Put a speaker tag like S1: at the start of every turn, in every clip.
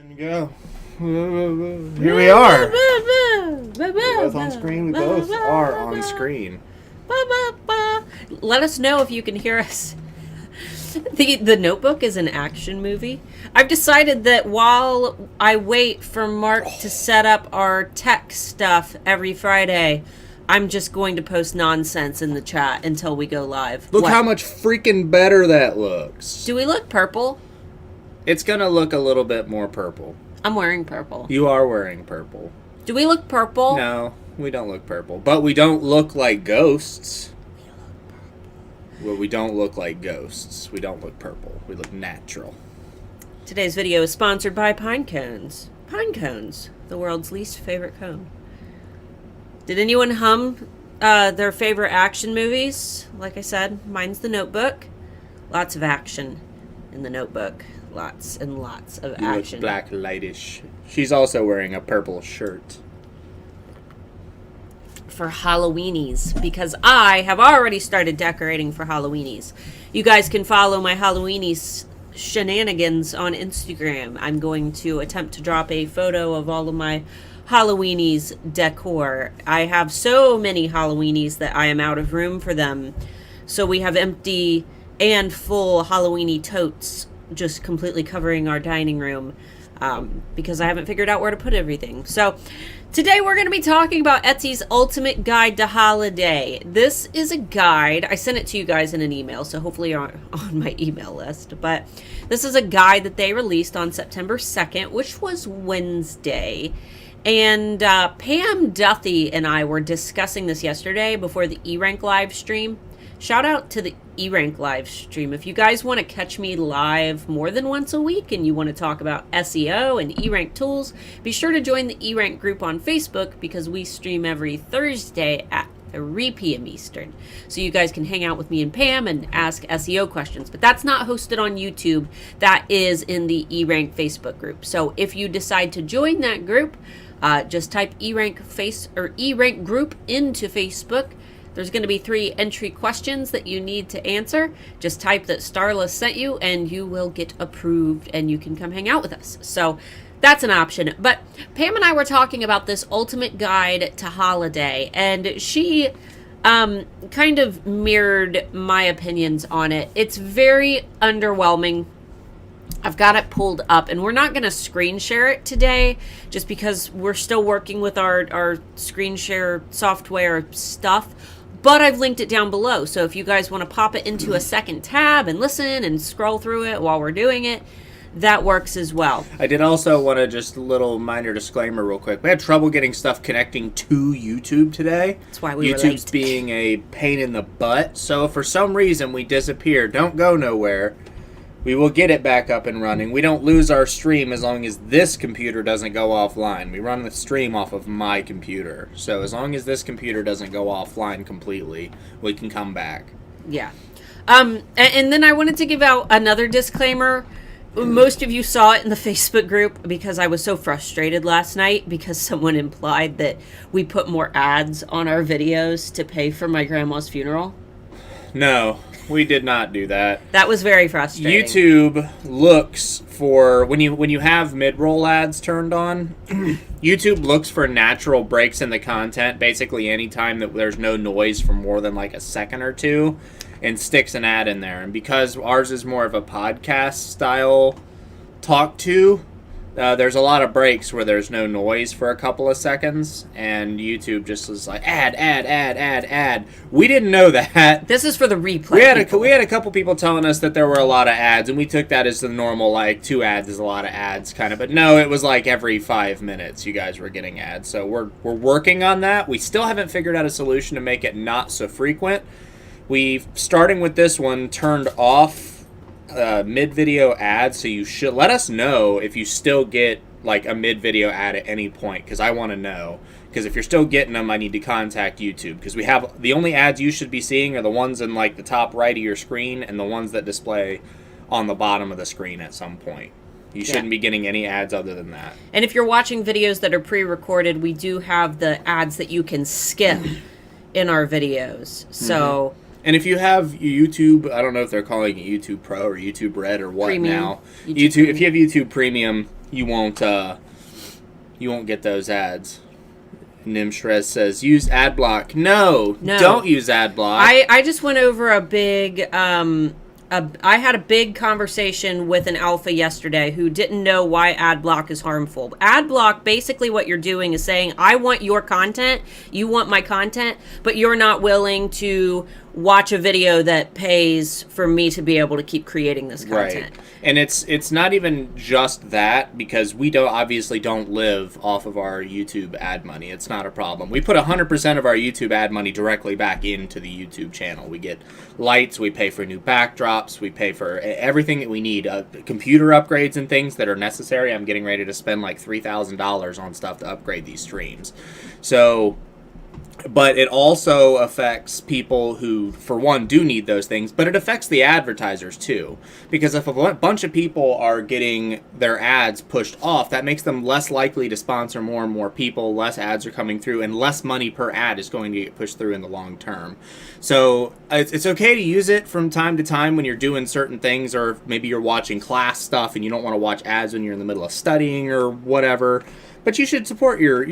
S1: And go. Here we are. We're both on screen. We both are on screen.
S2: Let us know if you can hear us. The Notebook is an action movie. I've decided that while I wait for Mark to set up our tech stuff every Friday, I'm just going to post nonsense in the chat until we go live.
S1: Look how much freaking better that looks.
S2: Do we look purple?
S1: It's gonna look a little bit more purple.
S2: I'm wearing purple.
S1: You are wearing purple.
S2: Do we look purple?
S1: No, we don't look purple. But we don't look like ghosts. Well, we don't look like ghosts. We don't look purple. We look natural.
S2: Today's video is sponsored by Pine Cones. Pine Cones, the world's least favorite cone. Did anyone hum their favorite action movies? Like I said, mine's The Notebook. Lots of action in The Notebook. Lots and lots of action.
S1: Look black lightish. She's also wearing a purple shirt.
S2: For Halloweenies, because I have already started decorating for Halloweenies. You guys can follow my Halloweenies shenanigans on Instagram. I'm going to attempt to drop a photo of all of my Halloweenies decor. I have so many Halloweenies that I am out of room for them. So we have empty and full Halloweeny totes just completely covering our dining room because I haven't figured out where to put everything. So today we're going to be talking about Etsy's Ultimate Guide to Holiday. This is a guide. I sent it to you guys in an email, so hopefully you're on my email list. But this is a guide that they released on September 2nd, which was Wednesday. And Pam Duthie and I were discussing this yesterday before the E-Rank live stream. Shout out to the E-Rank live stream. If you guys want to catch me live more than once a week and you want to talk about SEO and E-Rank tools, be sure to join the E-Rank group on Facebook because we stream every Thursday at 3 p.m. Eastern. So you guys can hang out with me and Pam and ask SEO questions. But that's not hosted on YouTube. That is in the E-Rank Facebook group. So if you decide to join that group, just type E-Rank E-Rank group into Facebook. There's going to be 3 entry questions that you need to answer. Just type that Starla sent you and you will get approved and you can come hang out with us. So that's an option. But Pam and I were talking about this Ultimate Guide to Holiday, and she kind of mirrored my opinions on it. It's very underwhelming. I've got it pulled up, and we're not going to screen share it today just because we're still working with our screen share software stuff. But I've linked it down below, so if you guys want to pop it into a second tab and listen and scroll through it while we're doing it, that works as well.
S1: I did also want to just a little minor disclaimer real quick. We had trouble getting stuff connecting to YouTube today.
S2: That's why we were
S1: YouTube's
S2: late.
S1: being a pain in the butt. So if for some reason we disappear, don't go nowhere. We will get it back up and running. We don't lose our stream as long as this computer doesn't go offline. We run the stream off of my computer. So as long as this computer doesn't go offline completely, we can come back.
S2: Yeah. And then I wanted to give out another disclaimer. Most of you saw it in the Facebook group because I was so frustrated last night because someone implied that we put more ads on our videos to pay for my grandma's funeral.
S1: No, we did not do that.
S2: That was very frustrating.
S1: YouTube looks for, when you have mid-roll ads turned on, YouTube looks for natural breaks in the content, basically anytime that there's no noise for more than like a second or two, and sticks an ad in there. And because ours is more of a podcast style talk to, there's a lot of breaks where there's no noise for a couple of seconds, and YouTube just was like, ad. We didn't know that.
S2: This is for the replay.
S1: We had a couple people telling us that there were a lot of ads, and we took that as the normal, like, 2 ads is a lot of ads kind of. But no, it was like every 5 minutes you guys were getting ads. So we're working on that. We still haven't figured out a solution to make it not so frequent. We've, starting with this one, turned off mid-video ads, so you should let us know if you still get like a mid-video ad at any point, because I want to know, because if you're still getting them, I need to contact YouTube, because we have the only ads you should be seeing are the ones in like the top right of your screen and the ones that display on the bottom of the screen at some point. You shouldn't be getting any ads other than that. And
S2: if you're watching videos that are pre-recorded, we do have the ads that you can skip in our videos. So
S1: And if you have YouTube, I don't know if they're calling it YouTube Pro or YouTube Red or what
S2: Premium.
S1: now.
S2: YouTube
S1: If you have YouTube Premium, you won't get those ads. Nimshrez says, use adblock. No, don't use adblock.
S2: I just went over a big I had a big conversation with an alpha yesterday who didn't know why adblock is harmful. Adblock, basically what you're doing is saying, I want your content, you want my content, but you're not willing to watch a video that pays for me to be able to keep creating this content.
S1: Right. And it's not even just that, because we obviously don't live off of our YouTube ad money. It's not a problem. We put 100% of our YouTube ad money directly back into the YouTube channel. We get lights, we pay for new backdrops, we pay for everything that we need, computer upgrades and things that are necessary. I'm getting ready to spend like $3,000 on stuff to upgrade these streams. So, but it also affects people who, for one, do need those things, but it affects the advertisers too. Because if a bunch of people are getting their ads pushed off, that makes them less likely to sponsor more and more people, less ads are coming through, and less money per ad is going to get pushed through in the long term. So it's okay to use it from time to time when you're doing certain things, or maybe you're watching class stuff and you don't want to watch ads when you're in the middle of studying or whatever. But you should support your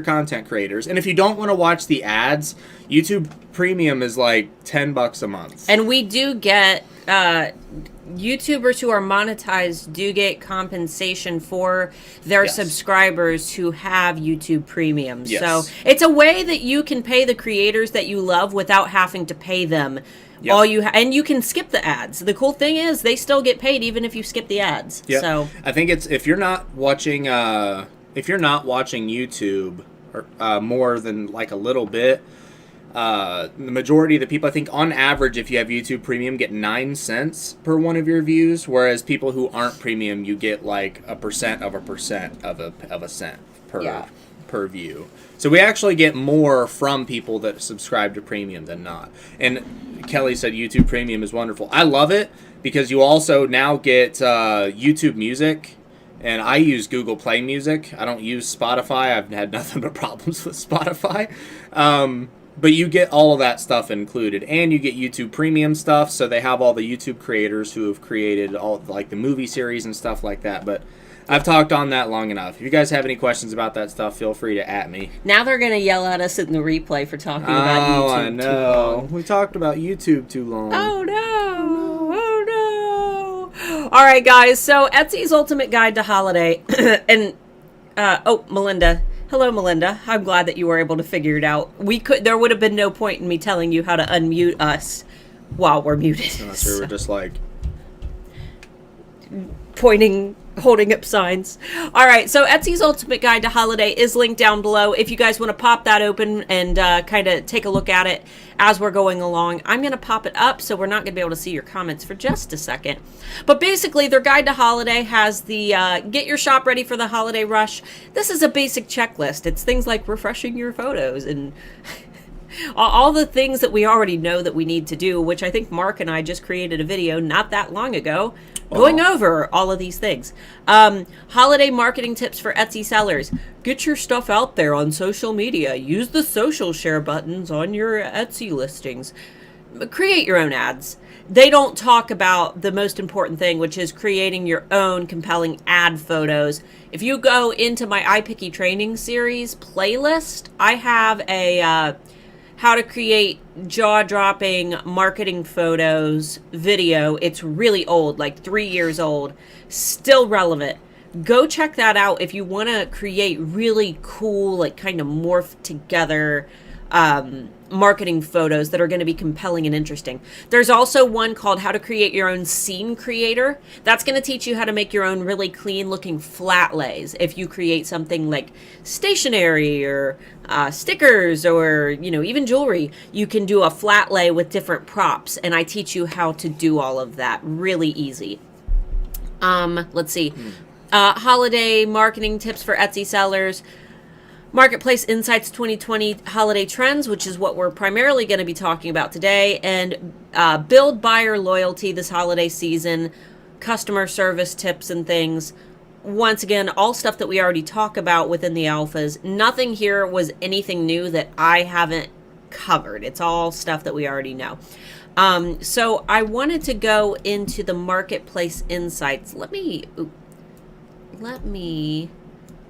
S1: content creators. And if you don't want to watch the ads, YouTube Premium is like $10 a month.
S2: And we do get YouTubers who are monetized do get compensation for their subscribers who have YouTube Premium.
S1: Yes.
S2: So it's a way that you can pay the creators that you love without having to pay them. Yep. And you can skip the ads. The cool thing is they still get paid even if you skip the ads.
S1: Yep.
S2: So
S1: I think it's if you're not watching YouTube or more than like a little bit, the majority of the people, I think on average, if you have YouTube Premium, get 9 cents per one of your views, whereas people who aren't premium, you get like a percent of a cent per view. So we actually get more from people that subscribe to Premium than not. And Kelly said YouTube Premium is wonderful. I love it because you also now get YouTube Music. And I use Google Play Music. I don't use Spotify. I've had nothing but problems with Spotify. But you get all of that stuff included. And you get YouTube Premium stuff. So they have all the YouTube creators who have created all like the movie series and stuff like that. But I've talked on that long enough. If you guys have any questions about that stuff, feel free to @ me.
S2: now they're going to yell at us in the replay for talking about YouTube
S1: I know.
S2: too long.
S1: We talked about YouTube too long.
S2: Oh, no. All right, guys. So Etsy's Ultimate Guide to Holiday. And, Melinda. Hello, Melinda. I'm glad that you were able to figure it out. There would have been no point in me telling you how to unmute us while we're muted.
S1: Unless we were just like
S2: pointing, holding up signs. All right, so Etsy's Ultimate Guide to Holiday is linked down below. If you guys want to pop that open and kind of take a look at it as we're going along, I'm going to pop it up, so we're not going to be able to see your comments for just a second. But basically, their Guide to Holiday has the get your shop ready for the holiday rush. This is a basic checklist. It's things like refreshing your photos and all the things that we already know that we need to do, which I think Mark and I just created a video not that long ago going over all of these things. Holiday marketing tips for Etsy sellers. Get your stuff out there on social media. Use the social share buttons on your Etsy listings. Create your own ads. They don't talk about the most important thing, which is creating your own compelling ad photos. If you go into my iPicky training series playlist, I have a how to create jaw-dropping marketing photos video. It's really old, like 3 years old, still relevant. Go check that out if you want to create really cool, like kind of morphed together marketing photos that are going to be compelling and interesting. There's also one called How to Create Your Own Scene Creator. That's going to teach you how to make your own really clean looking flat lays. If you create something like stationery or stickers or, even jewelry, you can do a flat lay with different props. And I teach you how to do all of that really easy. Let's see. Holiday marketing tips for Etsy sellers. Marketplace Insights 2020 Holiday Trends, which is what we're primarily going to be talking about today, and build buyer loyalty this holiday season, customer service tips and things. Once again, all stuff that we already talk about within the alphas. Nothing here was anything new that I haven't covered. It's all stuff that we already know. So I wanted to go into the Marketplace Insights. Let me let me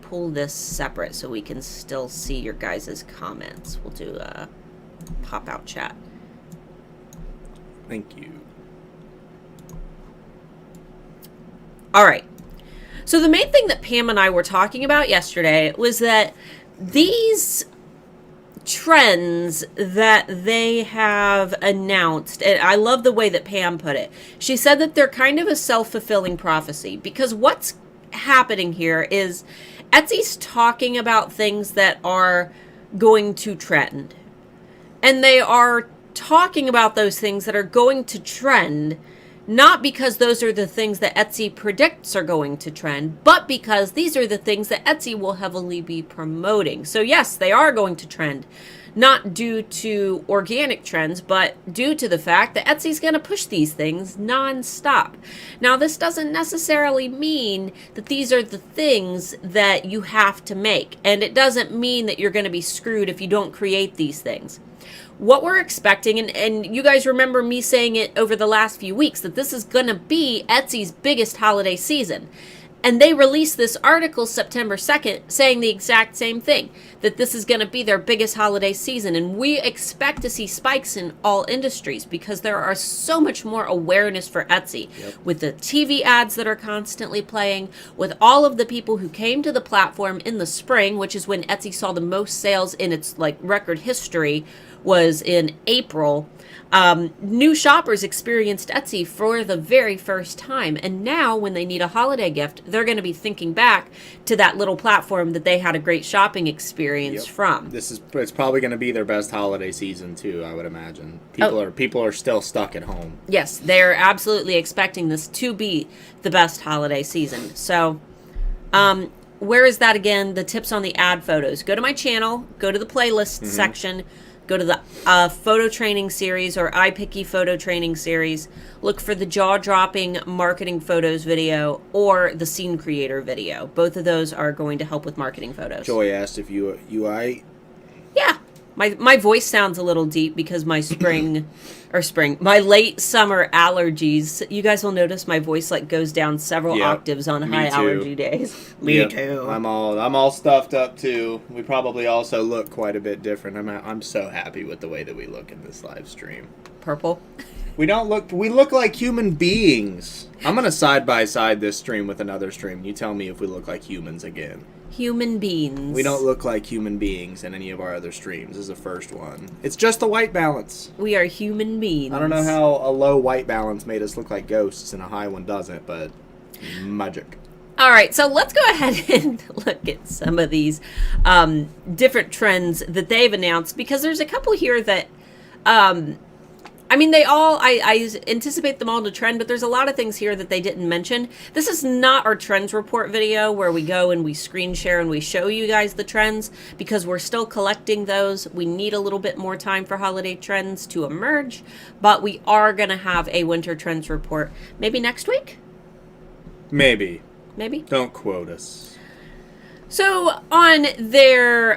S2: pull this separate so we can still see your guys' comments. We'll do a pop-out chat.
S1: Thank you.
S2: All right. So the main thing that Pam and I were talking about yesterday was that these trends that they have announced, and I love the way that Pam put it. She said that they're kind of a self-fulfilling prophecy, because what's happening here is Etsy's talking about things that are going to trend. And they are talking about those things that are going to trend, not because those are the things that Etsy predicts are going to trend, but because these are the things that Etsy will heavily be promoting. So yes, they are going to trend, not due to organic trends, but due to the fact that Etsy's going to push these things nonstop. Now, this doesn't necessarily mean that these are the things that you have to make, and it doesn't mean that you're going to be screwed if you don't create these things. What we're expecting, and you guys remember me saying it over the last few weeks, that this is going to be Etsy's biggest holiday season. And they released this article September 2nd saying the exact same thing, that this is going to be their biggest holiday season. And we expect to see spikes in all industries because there are so much more awareness for Etsy.
S1: Yep.
S2: With the TV ads that are constantly playing, with all of the people who came to the platform in the spring, which is when Etsy saw the most sales in its record history, was in April. New shoppers experienced Etsy for the very first time. And now when they need a holiday gift, they're going to be thinking back to that little platform that they had a great shopping experience from.
S1: It's probably going to be their best holiday season too, I would imagine. People are still stuck at home.
S2: Yes, they're absolutely expecting this to be the best holiday season. So, where is that again? The tips on the ad photos. Go to my channel, go to the playlist section, go to the photo training series or iPicky photo training series. Look for the jaw-dropping marketing photos video or the scene creator video. Both of those are going to help with marketing photos.
S1: Joy asked if you I.
S2: Yeah. My voice sounds a little deep because my my late summer allergies. You guys will notice my voice goes down several octaves on high allergy days. Me too.
S1: I'm all stuffed up too. We probably also look quite a bit different. I'm so happy with the way that we look in this live stream.
S2: Purple.
S1: We look like human beings. I'm gonna side by side this stream with another stream. You tell me if we look like humans again.
S2: Human beings.
S1: We don't look like human beings in any of our other streams. This is the first one. It's just the white balance.
S2: We are human beings.
S1: I don't know how a low white balance made us look like ghosts and a high one doesn't, but magic.
S2: All right, so let's go ahead and look at some of these different trends that they've announced, because there's a couple here that I anticipate them all to trend, but there's a lot of things here that they didn't mention. This is not our trends report video where we go and we screen share and we show you guys the trends, because we're still collecting those. We need a little bit more time for holiday trends to emerge, but we are going to have a winter trends report maybe next week?
S1: Maybe.
S2: Don't
S1: quote us.
S2: So on their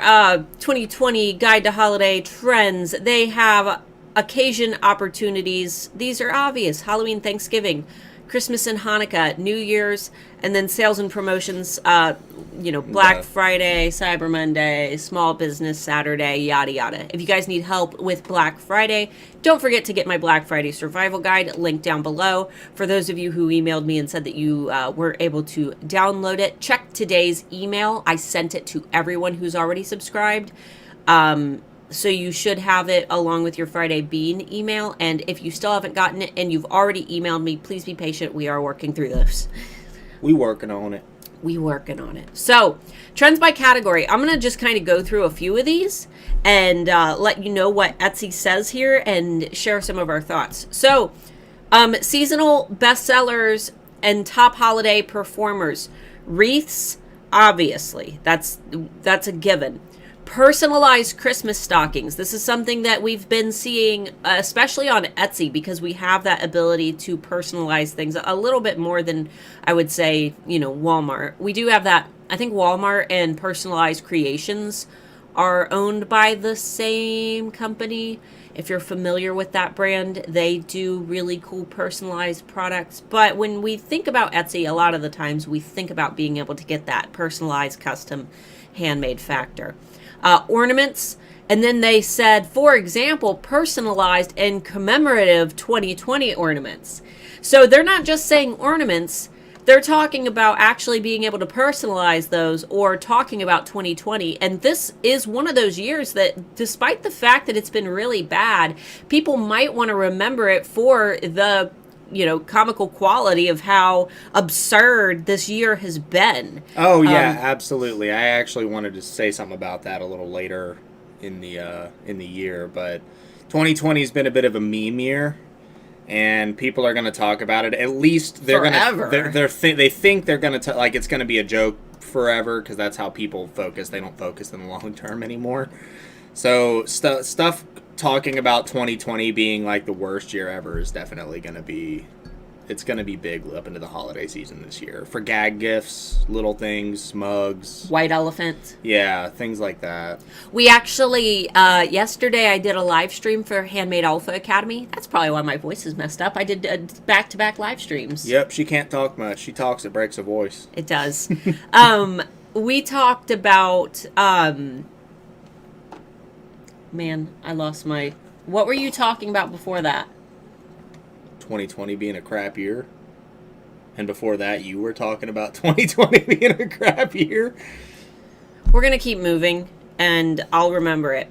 S2: 2020 Guide to Holiday Trends, they have occasion opportunities. These are obvious: Halloween, Thanksgiving, Christmas and Hanukkah, New Year's, and then sales and promotions, Black Friday, Cyber Monday, Small Business Saturday, yada yada. If you guys need help with Black Friday, don't forget to get my Black Friday survival guide, linked down below. For those of you who emailed me and said that you were able to download it, check today's email. I sent it to everyone who's already subscribed. So you should have it along with your Friday Bean email. And if you still haven't gotten it and you've already emailed me, please be patient. We are working through those.
S1: We working on it. So, trends by category. I'm going to just kind of go through a few of these and let you know what Etsy says here and share some of our thoughts. So, seasonal bestsellers and top holiday performers. Wreaths, obviously. That's a given. Personalized Christmas stockings. This is something that we've been seeing, especially on Etsy, because we have that ability to personalize things a little bit more than, I would say, Walmart. We do have that. I think Walmart and Personalized Creations
S2: are owned by the same company. If you're familiar with that brand, they do really cool personalized products. But when we think about Etsy, a lot of the times we think about being able to get that personalized, custom, handmade factor. Ornaments, and then they said, for example, personalized and commemorative 2020 ornaments. So they're not just saying ornaments, they're talking about actually being able to personalize those or talking about 2020. And this is one of those years that, despite the fact that it's been really bad, people might want to remember it for the, comical quality of how absurd this year has been.
S1: Oh, yeah, absolutely. I actually wanted to say something about that a little later in the year, but 2020 has been a bit of a meme year. And people are going to talk about it. At least they're going to. They think they're going to like it's going to be a joke forever because that's how people focus. They don't focus in the long term anymore. So stuff talking about 2020 being like the worst year ever is definitely going to be. It's going to be big up into the holiday season this year for gag gifts, little things, mugs,
S2: white elephant.
S1: Yeah, things like that.
S2: We actually, yesterday I did a live stream for Handmade Alpha Academy. That's probably why my voice is messed up. I did back-to-back live streams.
S1: Yep, she can't talk much. She talks, it breaks her voice.
S2: It does. We talked about, man, I lost my, what were you talking about before that?
S1: 2020 being a crap year. And before that, you were talking about 2020 being a crap year.
S2: We're going to keep moving, and I'll remember it.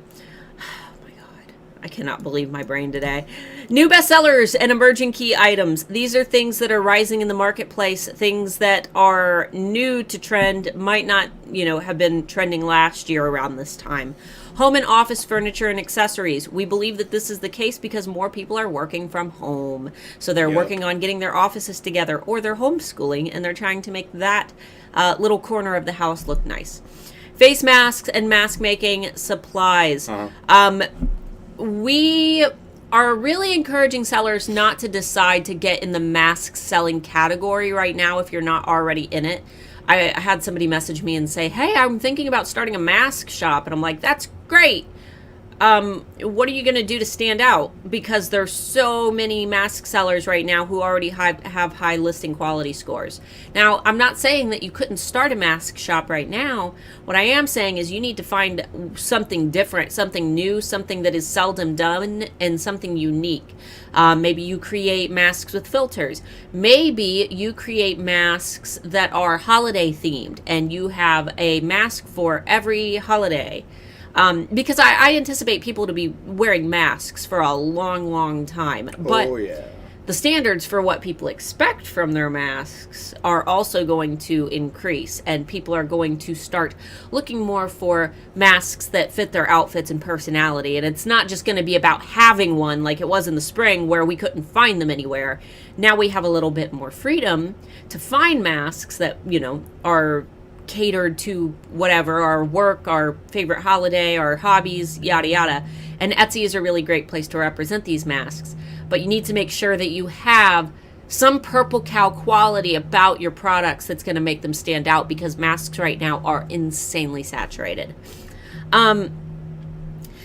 S2: Oh, my God. I cannot believe my brain today. New bestsellers and emerging key items. These are things that are rising in the marketplace, things that are new to trend, might not, have been trending last year around this time. Home and office furniture and accessories. We believe that this is the case because more people are working from home. So they're working on getting their offices together, or they're homeschooling and they're trying to make that little corner of the house look nice. Face masks and mask making supplies. We are really encouraging sellers not to decide to get in the mask selling category right now if you're not already in it. I had somebody message me and say, hey, I'm thinking about starting a mask shop. And I'm like, that's great. What are you going to do to stand out? Because there's so many mask sellers right now who already have high listing quality scores. Now, I'm not saying that you couldn't start a mask shop right now. What I am saying is you need to find something different, something new, something that is seldom done, and something unique. Maybe you create masks with filters. Maybe you create masks that are holiday themed and you have a mask for every holiday. Because I anticipate people to be wearing masks for a long, long time. But the standards for what people expect from their masks are also going to increase. And people are going to start looking more for masks that fit their outfits and personality. And it's not just going to be about having one like it was in the spring where we couldn't find them anywhere. Now we have a little bit more freedom to find masks that, are catered to whatever, our work, our favorite holiday, our hobbies, yada yada. And Etsy is a really great place to represent these masks. But you need to make sure that you have some purple cow quality about your products that's going to make them stand out, because masks right now are insanely saturated. And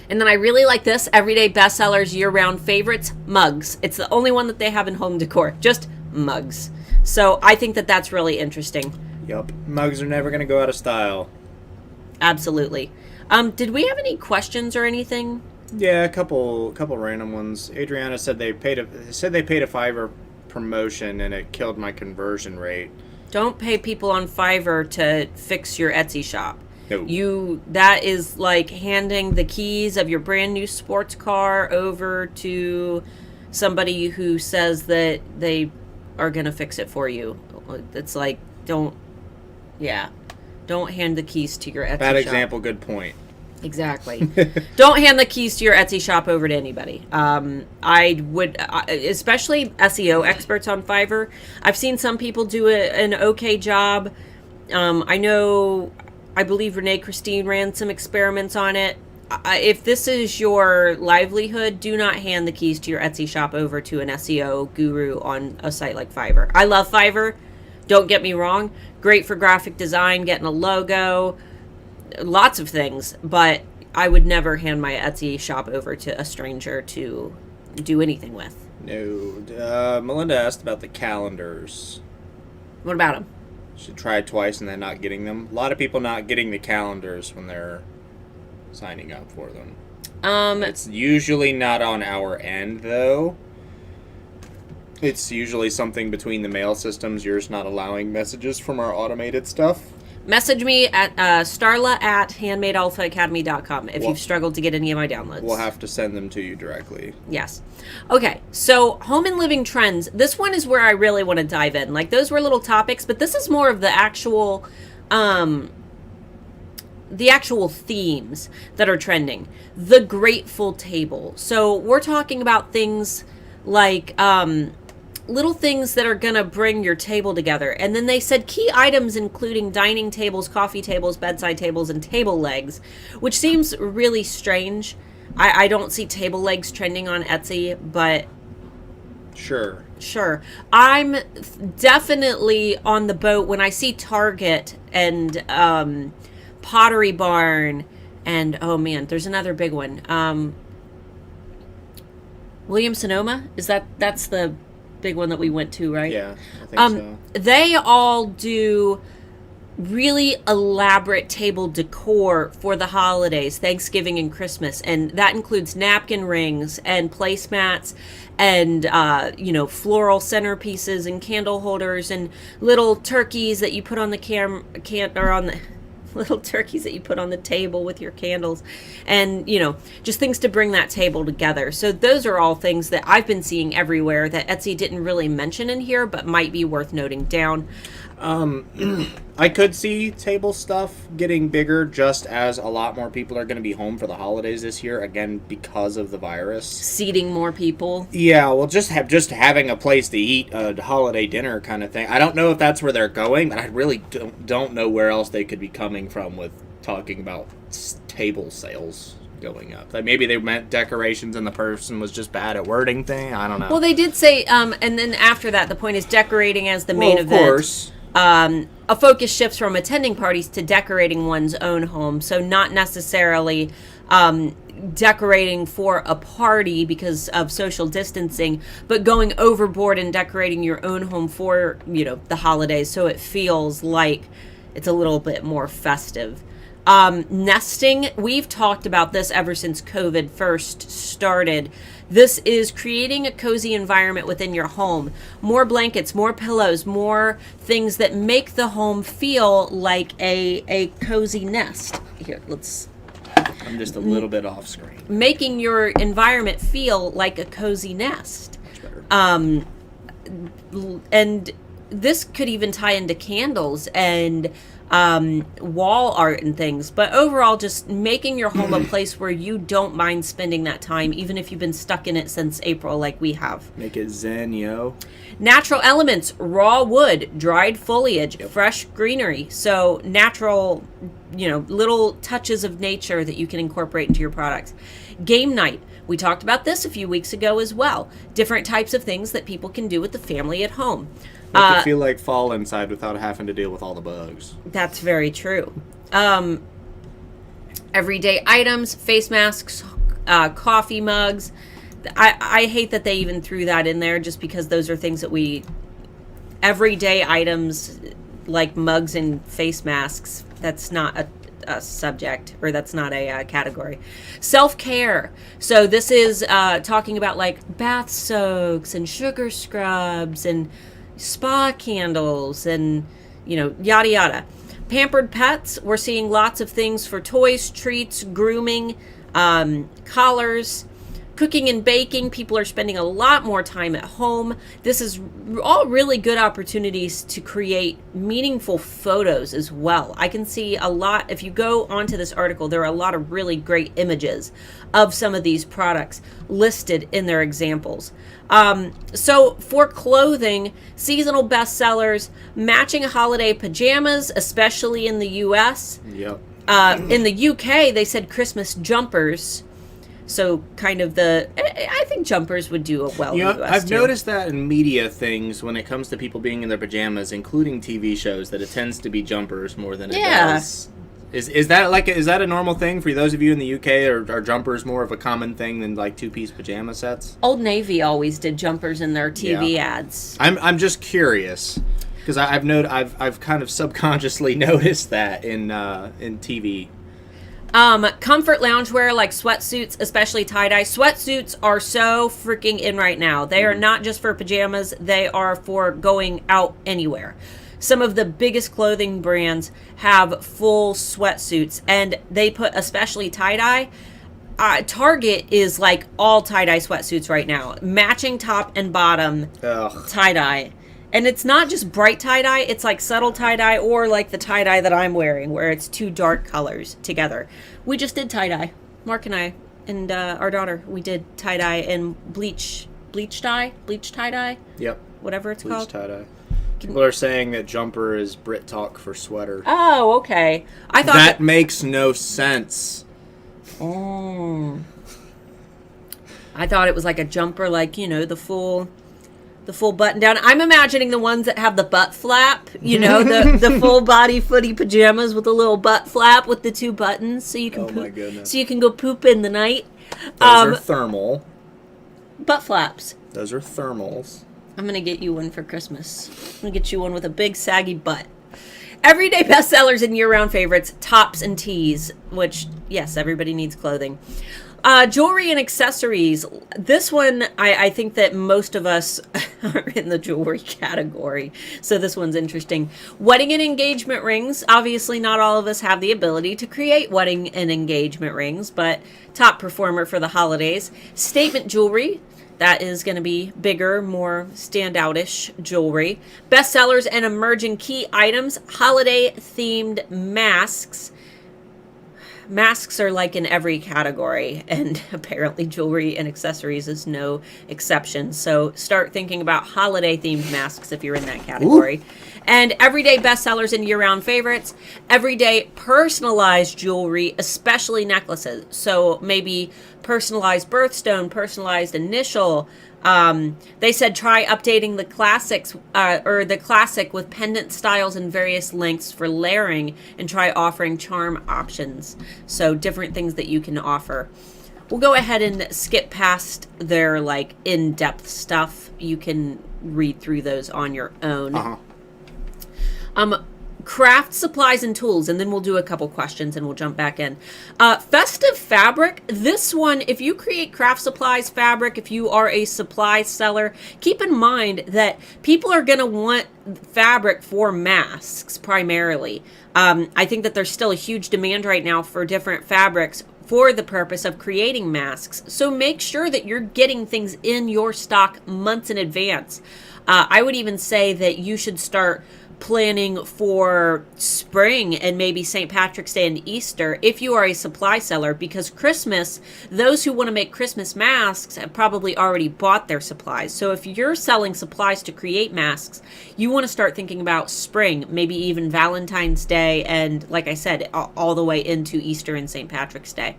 S2: then I really like this, everyday bestsellers, year-round favorites, mugs. It's the only one that they have in home decor, just mugs. So I think that that's really interesting.
S1: Yep, mugs are never going to go out of style.
S2: Absolutely. Did we have any questions or anything?
S1: Yeah, a couple random ones. Adriana said they paid a Fiverr promotion and it killed my conversion rate.
S2: Don't pay people on Fiverr to fix your Etsy shop.
S1: No.
S2: That is like handing the keys of your brand new sports car over to somebody who says that they are going to fix it for you. It's like, don't hand the keys to your Etsy shop.
S1: Bad example, good point.
S2: Exactly. Don't hand the keys to your Etsy shop over to anybody. I would, especially SEO experts on Fiverr. I've seen some people do an okay job. I believe Renee Christine ran some experiments on it. If this is your livelihood, do not hand the keys to your Etsy shop over to an SEO guru on a site like Fiverr. I love Fiverr. Don't get me wrong. Great for graphic design, getting a logo, lots of things, but I would never hand my Etsy shop over to a stranger to do anything with.
S1: No. Melinda asked about the calendars.
S2: What about them?
S1: She tried twice and then not getting them. A lot of people not getting the calendars when they're signing up for them. It's usually not on our end, though. It's usually something between the mail systems. Yours not allowing messages from our automated stuff.
S2: Message me at Starla at handmadealphaacademy.com if you've struggled to get any of my downloads.
S1: We'll have to send them to you directly.
S2: Yes. Okay, so home and living trends. This one is where I really want to dive in. Like, those were little topics, but this is more of the actual themes that are trending. The grateful table. So we're talking about things like little things that are going to bring your table together. And then they said key items including dining tables, coffee tables, bedside tables, and table legs, which seems really strange. I don't see table legs trending on Etsy, but
S1: Sure.
S2: I'm definitely on the boat when I see Target and Pottery Barn and, oh man, there's another big one. Williams-Sonoma? That's the big one that we went to, right?
S1: Yeah, I think so.
S2: They all do really elaborate table decor for the holidays, Thanksgiving and Christmas, and that includes napkin rings and placemats and floral centerpieces and candle holders and little turkeys that you put on the little turkeys that you put on the table with your candles, and just things to bring that table together. So those are all things that I've been seeing everywhere that Etsy didn't really mention in here, but might be worth noting down.
S1: I could see table stuff getting bigger just as a lot more people are going to be home for the holidays this year, again, because of the virus.
S2: Seating more people.
S1: Yeah, well, just having a place to eat a holiday dinner kind of thing. I don't know if that's where they're going, but I really don't know where else they could be coming from with talking about table sales going up. Like maybe they meant decorations and the person was just bad at wording thing. I don't know.
S2: Well, they did say, and then after that, the point is decorating as the main event. Of
S1: course.
S2: A focus shifts from attending parties to decorating one's own home. So not necessarily decorating for a party because of social distancing, but going overboard and decorating your own home for, the holidays, so it feels like it's a little bit more festive. Nesting, we've talked about this ever since COVID first started. This is creating a cozy environment within your home. More blankets, more pillows, more things that make the home feel like a cozy nest. Here,
S1: I'm just a little bit off screen.
S2: Making your environment feel like a cozy nest.
S1: Much better.
S2: And this could even tie into candles and wall art and things, but overall just making your home a place where you don't mind spending that time, even if you've been stuck in it since April like we have.
S1: Make it zen, yo.
S2: Natural elements, raw wood, dried foliage, fresh greenery. So natural, little touches of nature that you can incorporate into your products. Game night. We talked about this a few weeks ago as well. Different types of things that people can do with the family at home.
S1: Make it feel like fall inside without having to deal with all the bugs.
S2: That's very true. Everyday items, face masks, coffee mugs. I hate that they even threw that in there just because those are things that everyday items like mugs and face masks, that's not a subject, or that's not a category. Self-care. So this is talking about like bath soaks and sugar scrubs and spa candles and yada yada. Pampered pets, we're seeing lots of things for toys, treats, grooming, collars. Cooking and baking, people are spending a lot more time at home. This is all really good opportunities to create meaningful photos as well. I can see a lot, if you go onto this article, there are a lot of really great images of some of these products listed in their examples. So for clothing, seasonal bestsellers, matching holiday pajamas, especially in the US.
S1: Yep.
S2: In the UK, they said Christmas jumpers. So kind of I think jumpers would do well in the US
S1: I've
S2: too.
S1: noticed that in media things when it comes to people being in their pajamas, including TV shows, that it tends to be jumpers more than it does Is that a normal thing for those of you in the UK? Are jumpers more of a common thing than like 2-piece pajama sets?
S2: Old Navy always did jumpers in their TV ads.
S1: I'm just curious because I've kind of subconsciously noticed that in TV.
S2: Comfort loungewear like sweatsuits, especially tie-dye. Sweatsuits are so freaking in right now. They are not just for pajamas. They are for going out anywhere. Some of the biggest clothing brands have full sweatsuits, and they put especially tie-dye. Target is like all tie-dye sweatsuits right now. Matching top and bottom tie-dye. And it's not just bright tie-dye, it's like subtle tie-dye or like the tie-dye that I'm wearing where it's two dark colors together. We just did tie-dye. Mark and I and our daughter, we did tie-dye and bleach tie-dye?
S1: Yep.
S2: Whatever it's called.
S1: Bleach tie-dye. People are saying that jumper is Brit talk for sweater.
S2: Oh, okay. I thought
S1: that makes no sense.
S2: Oh. I thought it was like a jumper, like, the full button down. I'm imagining the ones that have the butt flap, the full body footy pajamas with a little butt flap with the two buttons so you can
S1: poop. My goodness.
S2: So you can go poop in the night.
S1: Those are thermal.
S2: Butt flaps.
S1: Those are thermals.
S2: I'm going to get you one for Christmas. I'm going to get you one with a big saggy butt. Everyday bestsellers and year-round favorites, tops and tees, which, yes, everybody needs clothing. Jewelry and accessories. This one, I think that most of us are in the jewelry category, so this one's interesting. Wedding and engagement rings. Obviously, not all of us have the ability to create wedding and engagement rings, but top performer for the holidays. Statement jewelry. That is going to be bigger, more standout-ish jewelry. Bestsellers and emerging key items. Holiday-themed masks. Masks are like in every category, and apparently jewelry and accessories is no exception. So start thinking about holiday-themed masks if you're in that category. Ooh. And everyday bestsellers and year-round favorites. Everyday personalized jewelry, especially necklaces. So maybe personalized birthstone, personalized initial. They said try updating the classics or the classic with pendant styles and various lengths for layering, and try offering charm options. So different things that you can offer. We'll go ahead and skip past their like in-depth stuff. You can read through those on your own. Craft supplies and tools, and then we'll do a couple questions and we'll jump back in. Festive fabric. This one, if you create craft supplies fabric, if you are a supply seller, keep in mind that people are going to want fabric for masks primarily. I think that there's still a huge demand right now for different fabrics for the purpose of creating masks. So make sure that you're getting things in your stock months in advance. I would even say that you should start planning for spring and maybe St. Patrick's Day and Easter if you are a supply seller, because Christmas, those who want to make Christmas masks have probably already bought their supplies. So if you're selling supplies to create masks, you want to start thinking about spring, maybe even Valentine's Day, and like I said, all the way into Easter and St. Patrick's Day.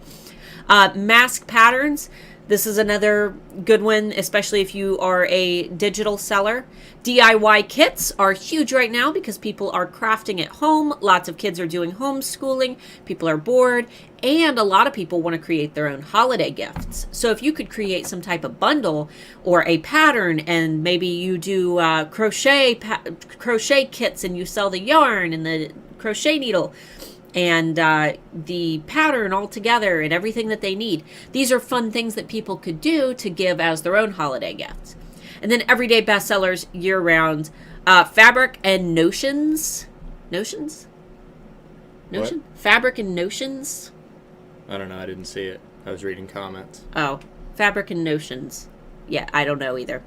S2: Mask patterns. This is another good one, especially if you are a digital seller. DIY kits are huge right now because people are crafting at home. Lots of kids are doing homeschooling. People are bored. And a lot of people want to create their own holiday gifts. So if you could create some type of bundle or a pattern, and maybe you do crochet kits and you sell the yarn and the crochet needle and the pattern all together and everything that they need. These are fun things that people could do to give as their own holiday gifts. And then everyday bestsellers year-round. Fabric and notions. Notions? Notion?
S1: What?
S2: Fabric and notions?
S1: I don't know. I didn't see it. I was reading comments.
S2: Oh, fabric and notions. Yeah, I don't know either.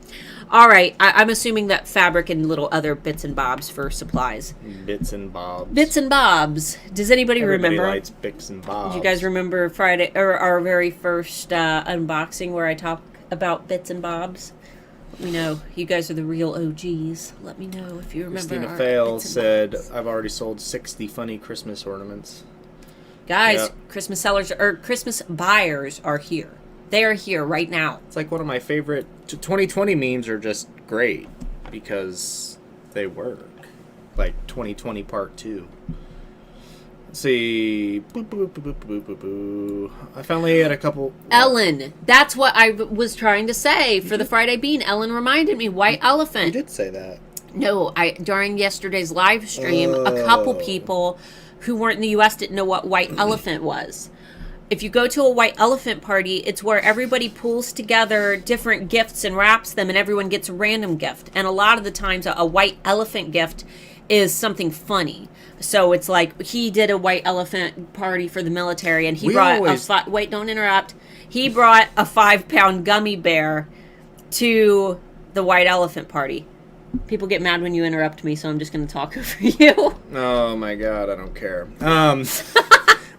S2: All right, I'm assuming that fabric and little other bits and bobs for supplies.
S1: Bits and bobs.
S2: Bits and bobs. Does anybody remember?
S1: Everybody likes bits and bobs.
S2: Do you guys remember Friday or our very first unboxing where I talk about bits and bobs? Let me know. You guys are the real OGs. Let me know if you remember.
S1: Christina Fail said, "I've already sold 60 funny Christmas ornaments."
S2: Guys,
S1: yep.
S2: Christmas sellers or Christmas buyers are here. They are here right now.
S1: It's like one of my favorite 2020 memes are just great because they work. Like 2020 Part 2. Let's see. Boop, boop, boop, boop, boop, boop, boop. I finally had a couple.
S2: Ellen. That's what I was trying to say for the Friday Bean. Ellen reminded me. White elephant.
S1: You did say that.
S2: No, during yesterday's live stream, a couple people who weren't in the U.S. didn't know what white elephant was. If you go to a white elephant party, it's where everybody pulls together different gifts and wraps them, and everyone gets a random gift. And a lot of the times, a white elephant gift is something funny. So it's like he did a white elephant party for the military, and he wait, don't interrupt. He brought a 5-pound gummy bear to the white elephant party. People get mad when you interrupt me, so I'm just going to talk over you.
S1: Oh my god, I don't care.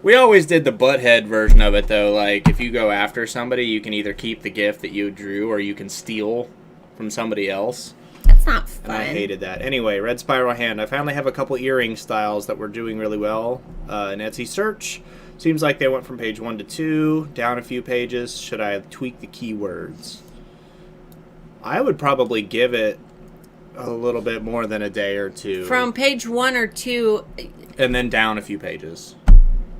S1: We always did the butthead version of it, though. Like, if you go after somebody, you can either keep the gift that you drew, or you can steal from somebody else.
S2: That's not fun.
S1: And I hated that. Anyway, Red Spiral Hand. I finally have a couple earring styles that were doing really well in Etsy search. Seems like they went from page 1 to 2, down a few pages. Should I tweak the keywords? I would probably give it a little bit more than a day or two.
S2: From page 1 or 2.
S1: And then down a few pages.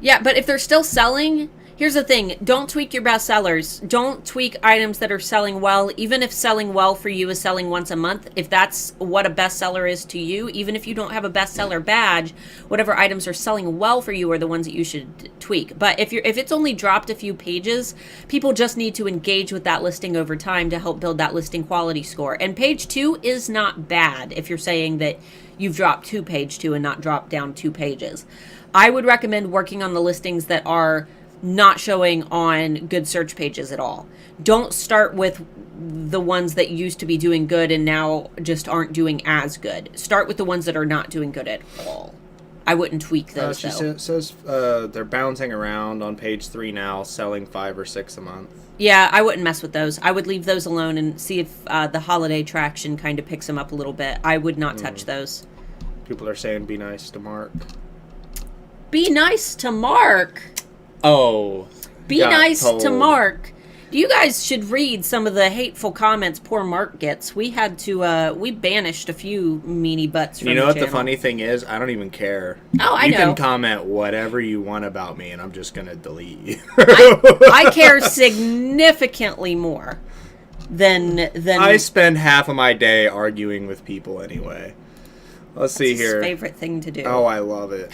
S2: Yeah, but if they're still selling, here's the thing. Don't tweak your best sellers. Don't tweak items that are selling well, even if selling well for you is selling once a month. If that's what a bestseller is to you, even if you don't have a bestseller badge, whatever items are selling well for you are the ones that you should tweak. But if it's only dropped a few pages, people just need to engage with that listing over time to help build that listing quality score. And page 2 is not bad if you're saying that you've dropped to page 2 and not dropped down 2 pages. I would recommend working on the listings that are not showing on good search pages at all. Don't start with the ones that used to be doing good and now just aren't doing as good. Start with the ones that are not doing good at all. I wouldn't tweak those,
S1: She
S2: though.
S1: says they're bouncing around on page 3 now, selling 5 or 6 a month.
S2: Yeah, I wouldn't mess with those. I would leave those alone and see if the holiday traction kind of picks them up a little bit. I would not touch those.
S1: People are saying be nice to Mark.
S2: Be nice to Mark.
S1: Oh.
S2: Be nice to Mark. You guys should read some of the hateful comments poor Mark gets. We had to, we banished a few meanie butts from the channel.
S1: You know what the funny thing is? I don't even care.
S2: Oh, I know.
S1: You can comment whatever you want about me, and I'm just going to delete you.
S2: I care significantly more than...
S1: I spend half of my day arguing with people anyway. Let's see here.
S2: His favorite thing to do.
S1: Oh, I love it.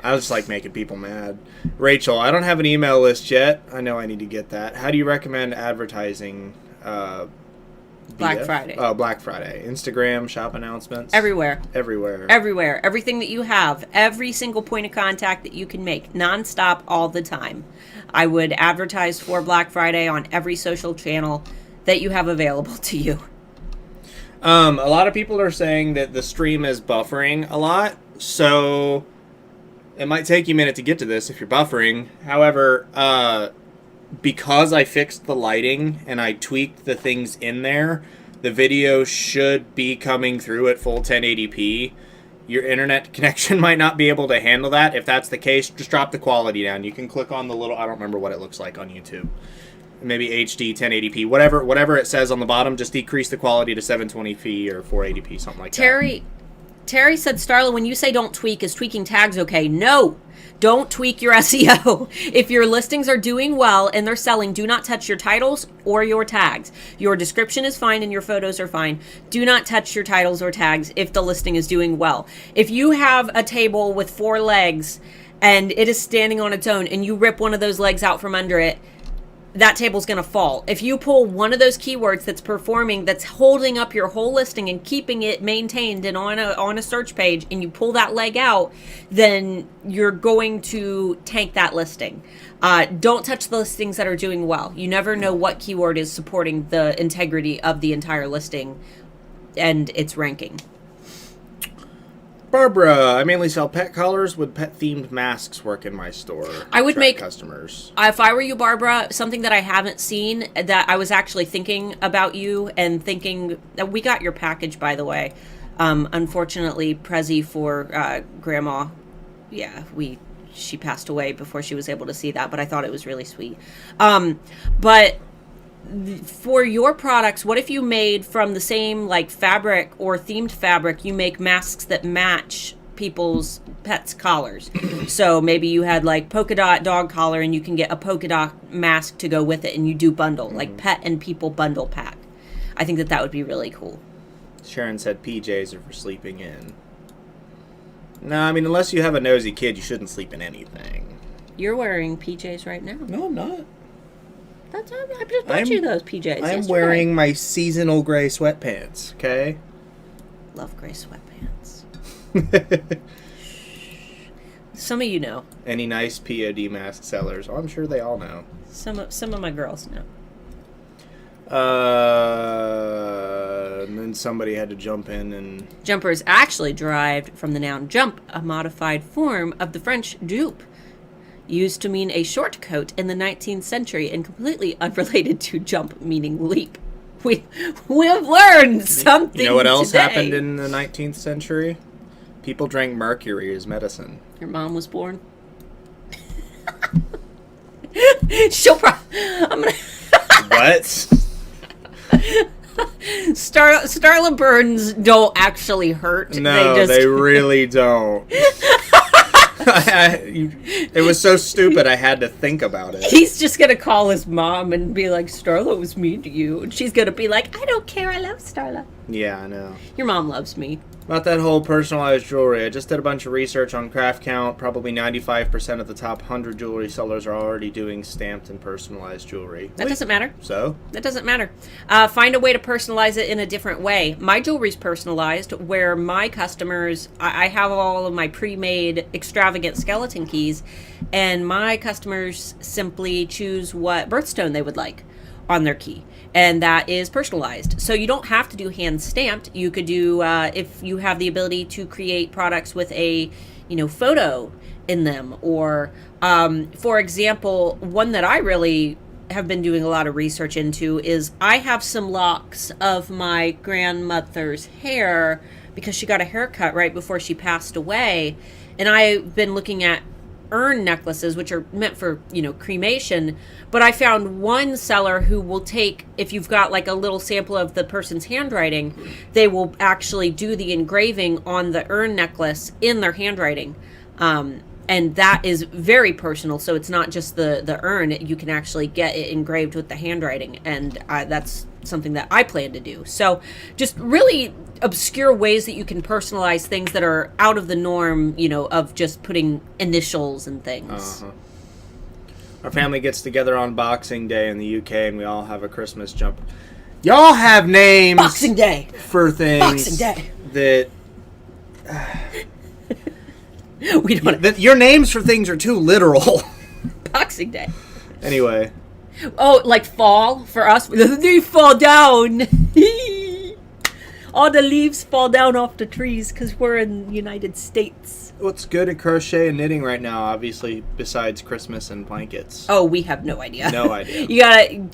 S1: I just like making people mad. Rachel, I don't have an email list yet. I know I need to get that. How do you recommend advertising
S2: Black Friday?
S1: Oh, Black Friday. Instagram, shop announcements?
S2: Everywhere.
S1: Everywhere.
S2: Everywhere. Everything that you have. Every single point of contact that you can make. Nonstop all the time. I would advertise for Black Friday on every social channel that you have available to you.
S1: A lot of people are saying that the stream is buffering a lot, so it might take you a minute to get to this if you're buffering. However, because I fixed the lighting and I tweaked the things in there, the video should be coming through at full 1080p. Your internet connection might not be able to handle that. If that's the case, just drop the quality down. You can click on the little, I don't remember what it looks like on YouTube. Maybe HD, 1080p, whatever it says on the bottom, just decrease the quality to 720p or 480p, something like that.
S2: Terry said, Starla, when you say don't tweak, is tweaking tags okay? No, don't tweak your SEO. If your listings are doing well and they're selling, do not touch your titles or your tags. Your description is fine and your photos are fine. Do not touch your titles or tags if the listing is doing well. If you have a table with 4 legs and it is standing on its own and you rip one of those legs out from under it, that table's going to fall. If you pull one of those keywords that's performing, that's holding up your whole listing and keeping it maintained and on a search page, and you pull that leg out, then you're going to tank that listing. Don't touch the listings that are doing well. You never know what keyword is supporting the integrity of the entire listing and its ranking.
S1: Barbara, I mainly sell pet collars. Would pet-themed masks work in my store?
S2: I would make
S1: customers.
S2: If I were you, Barbara, something that I haven't seen that I was actually thinking about you and thinking that we got your package, by the way. Unfortunately, Prezi for Grandma. Yeah, she passed away before she was able to see that, but I thought it was really sweet. But for your products, what if you made from the same like fabric or themed fabric, you make masks that match people's pets' collars. So maybe you had like polka dot dog collar and you can get a polka dot mask to go with it, and you do bundle, like pet and people bundle pack. I think that would be really cool.
S1: Sharon said PJs are for sleeping in. No, I mean, unless you have a nosy kid, you shouldn't sleep in anything.
S2: You're wearing PJs right now.
S1: No, I'm not.
S2: I just bought you those PJs.
S1: I'm wearing my seasonal gray sweatpants, okay?
S2: Love gray sweatpants. Some of you know.
S1: Any nice POD mask sellers? Oh, I'm sure they all know.
S2: Some of my girls know.
S1: And then somebody had to jump in and...
S2: Jumper is actually derived from the noun jump, a modified form of the French jupe, used to mean a short coat in the 19th century and completely unrelated to jump, meaning leap. We've learned something.
S1: You know what else
S2: today.
S1: happened in the 19th century? People drank mercury as medicine.
S2: Your mom was born. I'm gonna.
S1: What?
S2: Starla burns don't actually hurt.
S1: No, they really don't. It was so stupid I had to think about it.
S2: He's just gonna call his mom and be like, Starla was mean to you. And she's gonna be like, I don't care, I love Starla.
S1: Yeah, I know.
S2: Your mom loves me.
S1: About that whole personalized jewelry, I just did a bunch of research on Craft Count. Probably 95% of the top 100 jewelry sellers are already doing stamped and personalized jewelry.
S2: That doesn't matter.
S1: So?
S2: That doesn't matter. Find a way to personalize it in a different way. My jewelry's personalized, where my customers, I have all of my pre-made extravagant skeleton keys, and my customers simply choose what birthstone they would like on their key, and that is personalized. So you don't have to do hand stamped. You could do, if you have the ability to create products with a, photo in them, or for example, one that I really have been doing a lot of research into is I have some locks of my grandmother's hair because she got a haircut right before she passed away, and I've been looking at urn necklaces, which are meant for, cremation, but I found one seller who will take, if you've got like a little sample of the person's handwriting, they will actually do the engraving on the urn necklace in their handwriting. And that is very personal, so it's not just the urn, you can actually get it engraved with the handwriting, and that's something that I plan to do. So just really obscure ways that you can personalize things that are out of the norm, of just putting initials and things.
S1: Uh-huh. Our family gets together on Boxing Day in the UK, and we all have a Christmas jumper. Y'all have names
S2: Boxing Day
S1: for things
S2: Boxing Day
S1: that...
S2: We don't.
S1: Your names for things are too literal.
S2: Boxing Day.
S1: Anyway.
S2: Oh, like fall for us. They fall down. All the leaves fall down off the trees because we're in the United States.
S1: What's good at crochet and knitting right now, obviously, besides Christmas and blankets?
S2: Oh, we have no idea.
S1: No idea.
S2: You gotta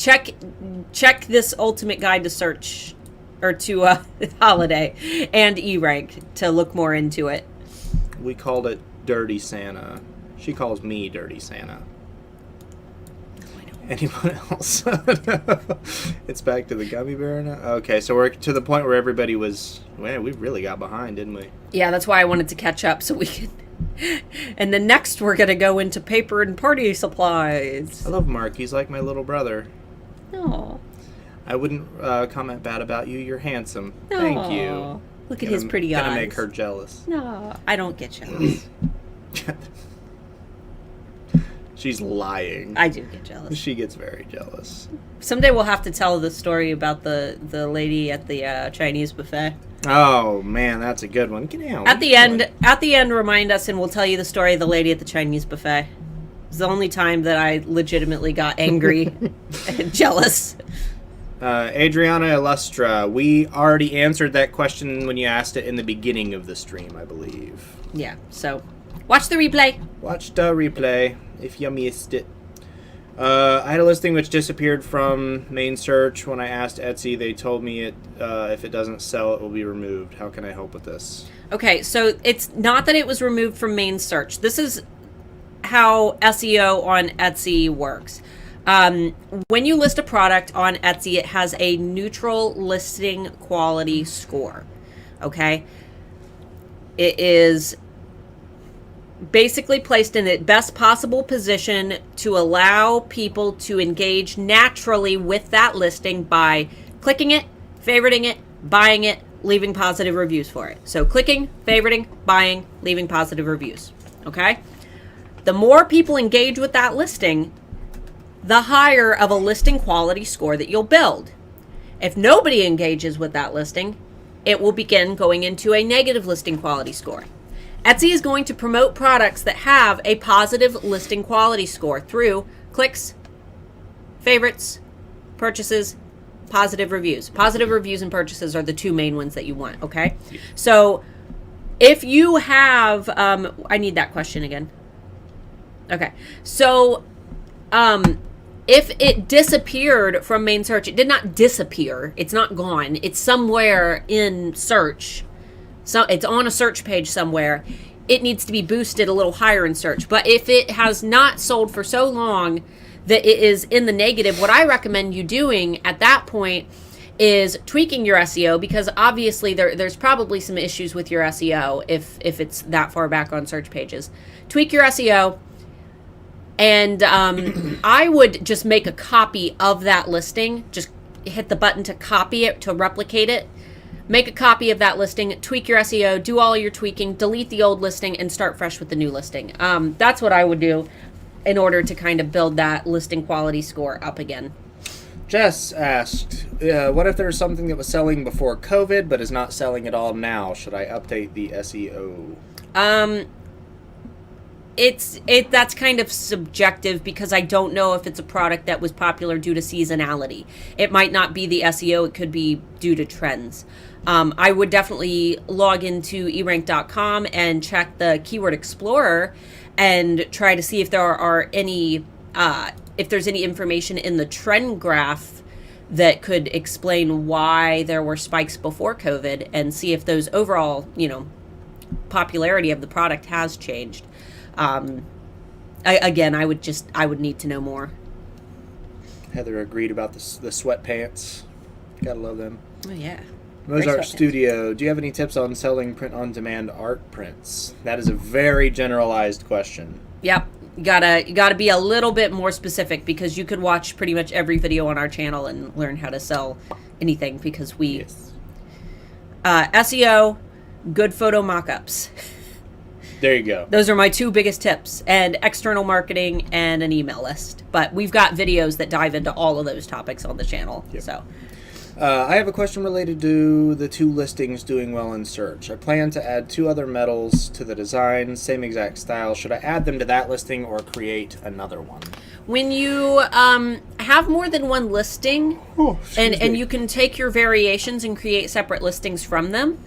S2: check this ultimate guide to search, or to holiday, and E-Rank to look more into it.
S1: We called it Dirty Santa. She calls me Dirty Santa. Anyone else? It's back to the gummy bear now? Okay, so we're to the point where everybody was... Man, we really got behind, didn't we?
S2: Yeah, that's why I wanted to catch up so we could... And then next we're going to go into paper and party supplies.
S1: I love Mark. He's like my little brother.
S2: Aw.
S1: I wouldn't comment bad about you. You're handsome. Thank you.
S2: Look at his pretty eyes.
S1: Gonna make her jealous.
S2: No, I don't get jealous.
S1: She's lying.
S2: I do get jealous.
S1: She gets very jealous.
S2: Someday we'll have to tell the story about the lady at the Chinese buffet.
S1: Oh man, that's a good one. Get down.
S2: At the end, remind us, and we'll tell you the story of the lady at the Chinese buffet. It's the only time that I legitimately got angry and jealous.
S1: Adriana Illustra, we already answered that question when you asked it in the beginning of the stream, I believe.
S2: Yeah, so watch the replay.
S1: Watch the replay if you missed it. I had a listing which disappeared from main search. When I asked Etsy, they told me if it doesn't sell, it will be removed. How can I help with this?
S2: Okay, so it's not that it was removed from main search. This is how SEO on Etsy works. When you list a product on Etsy, it has a neutral listing quality score. Okay? It is basically placed in the best possible position to allow people to engage naturally with that listing by clicking it, favoriting it, buying it, leaving positive reviews for it. So clicking, favoriting, buying, leaving positive reviews. Okay? The more people engage with that listing, the higher of a listing quality score that you'll build. If nobody engages with that listing, it will begin going into a negative listing quality score. Etsy is going to promote products that have a positive listing quality score through clicks, favorites, purchases, positive reviews. Positive reviews and purchases are the two main ones that you want, okay? So if you have, I need that question again. Okay. So if it disappeared from main search, it did not disappear. It's not gone. It's somewhere in search. So it's on a search page somewhere. It needs to be boosted a little higher in search. But if it has not sold for so long that it is in the negative, what I recommend you doing at that point is tweaking your SEO, because obviously there's probably some issues with your SEO if it's that far back on search pages. Tweak your SEO, and I would just make a copy of that listing. Just hit the button to copy it, to replicate it. Make a copy of that listing, tweak your SEO, do all your tweaking, delete the old listing, and start fresh with the new listing. That's what I would do in order to kind of build that listing quality score up again.
S1: Jess asked, what if there's something that was selling before COVID but is not selling at all now? Should I update the SEO?
S2: That's kind of subjective, because I don't know if it's a product that was popular due to seasonality. It might not be the SEO, it could be due to trends. I would definitely log into erank.com and check the Keyword Explorer and try to see if there are any, if there's any information in the trend graph that could explain why there were spikes before COVID, and see if those overall, popularity of the product has changed. I would need to know more.
S1: Heather agreed about the sweatpants. Gotta love them.
S2: Oh, yeah.
S1: Mozart Studio, do you have any tips on selling print-on-demand art prints? That is a very generalized question.
S2: Yep. You gotta be a little bit more specific, because you could watch pretty much every video on our channel and learn how to sell anything, because SEO, good photo mock-ups.
S1: There you go.
S2: Those are my two biggest tips, and external marketing and an email list. But we've got videos that dive into all of those topics on the channel. Yep. So,
S1: I have a question related to the two listings doing well in search. I plan to add 2 other metals to the design, same exact style. Should I add them to that listing or create another one? When you
S2: have more than one listing, and you can take your variations and create separate listings from them,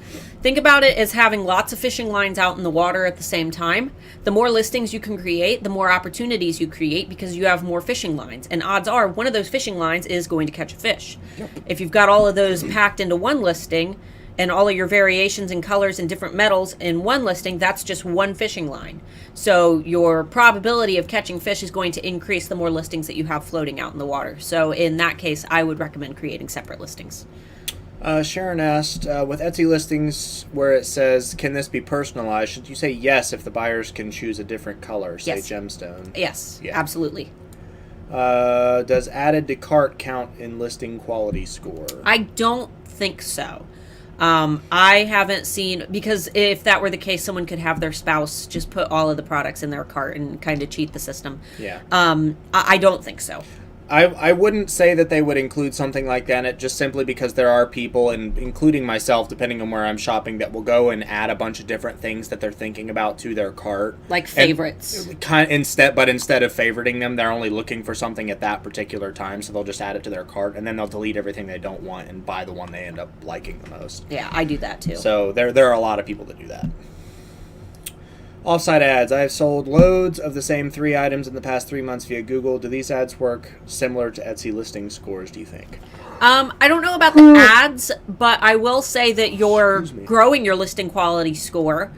S2: think about it as having lots of fishing lines out in the water at the same time. The more listings you can create, the more opportunities you create, because you have more fishing lines. And odds are one of those fishing lines is going to catch a fish. Yep. If you've got all of those packed into one listing, and all of your variations and colors and different metals in one listing, that's just one fishing line. So your probability of catching fish is going to increase the more listings that you have floating out in the water. So in that case, I would recommend creating separate listings.
S1: Sharon asked, with Etsy listings where it says, can this be personalized, should you say yes if the buyers can choose a different color, say gemstone?
S2: Yes, absolutely.
S1: Does added to cart count in listing quality score?
S2: I don't think so. I haven't seen, because if that were the case, someone could have their spouse just put all of the products in their cart and kind of cheat the system.
S1: Yeah.
S2: I don't think so.
S1: I wouldn't say that they would include something like that, just simply because there are people, and including myself, depending on where I'm shopping, that will go and add a bunch of different things that they're thinking about to their cart.
S2: Like favorites.
S1: Instead of favoriting them, they're only looking for something at that particular time, so they'll just add it to their cart, and then they'll delete everything they don't want and buy the one they end up liking the most.
S2: Yeah, I do that too.
S1: So there are a lot of people that do that. Offsite ads. I have sold loads of the same 3 items in the past 3 months via Google. Do these ads work similar to Etsy listing scores, do you think?
S2: I don't know about the ads, but I will say that you're growing your listing quality score,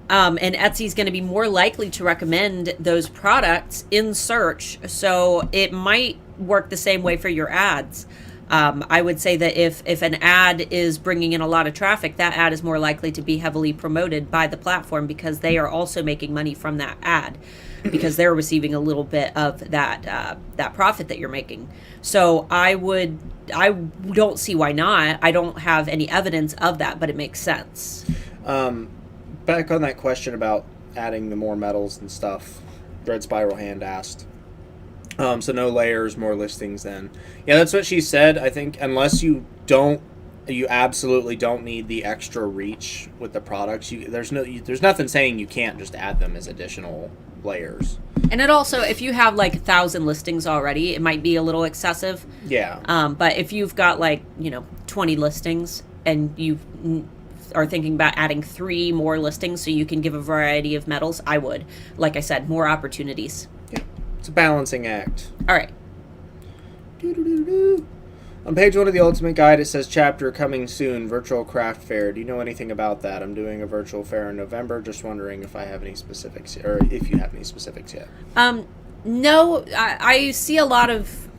S2: and Etsy's going to be more likely to recommend those products in search, so it might work the same way for your ads. I would say that if an ad is bringing in a lot of traffic, that ad is more likely to be heavily promoted by the platform because they are also making money from that ad because they're receiving a little bit of that profit that you're making. So I don't see why not. I don't have any evidence of that, but it makes sense.
S1: Back on that question about adding the more metals and stuff, Red Spiral Hand asked. So no layers, more listings then. Yeah, that's what she said. I think unless you absolutely don't need the extra reach with the products. There's nothing saying you can't just add them as additional layers.
S2: And it also, if you have like 1,000 listings already, it might be a little excessive.
S1: Yeah.
S2: But if you've got 20 listings and you are thinking about adding 3 more listings so you can give a variety of metals, I would. Like I said, more opportunities.
S1: Yeah. It's a balancing act.
S2: All right.
S1: On page 1 of the Ultimate Guide, it says chapter coming soon, virtual craft fair. Do you know anything about that? I'm doing a virtual fair in November. Just wondering if I have any specifics, or if you have any specifics yet.
S2: No, I see a lot of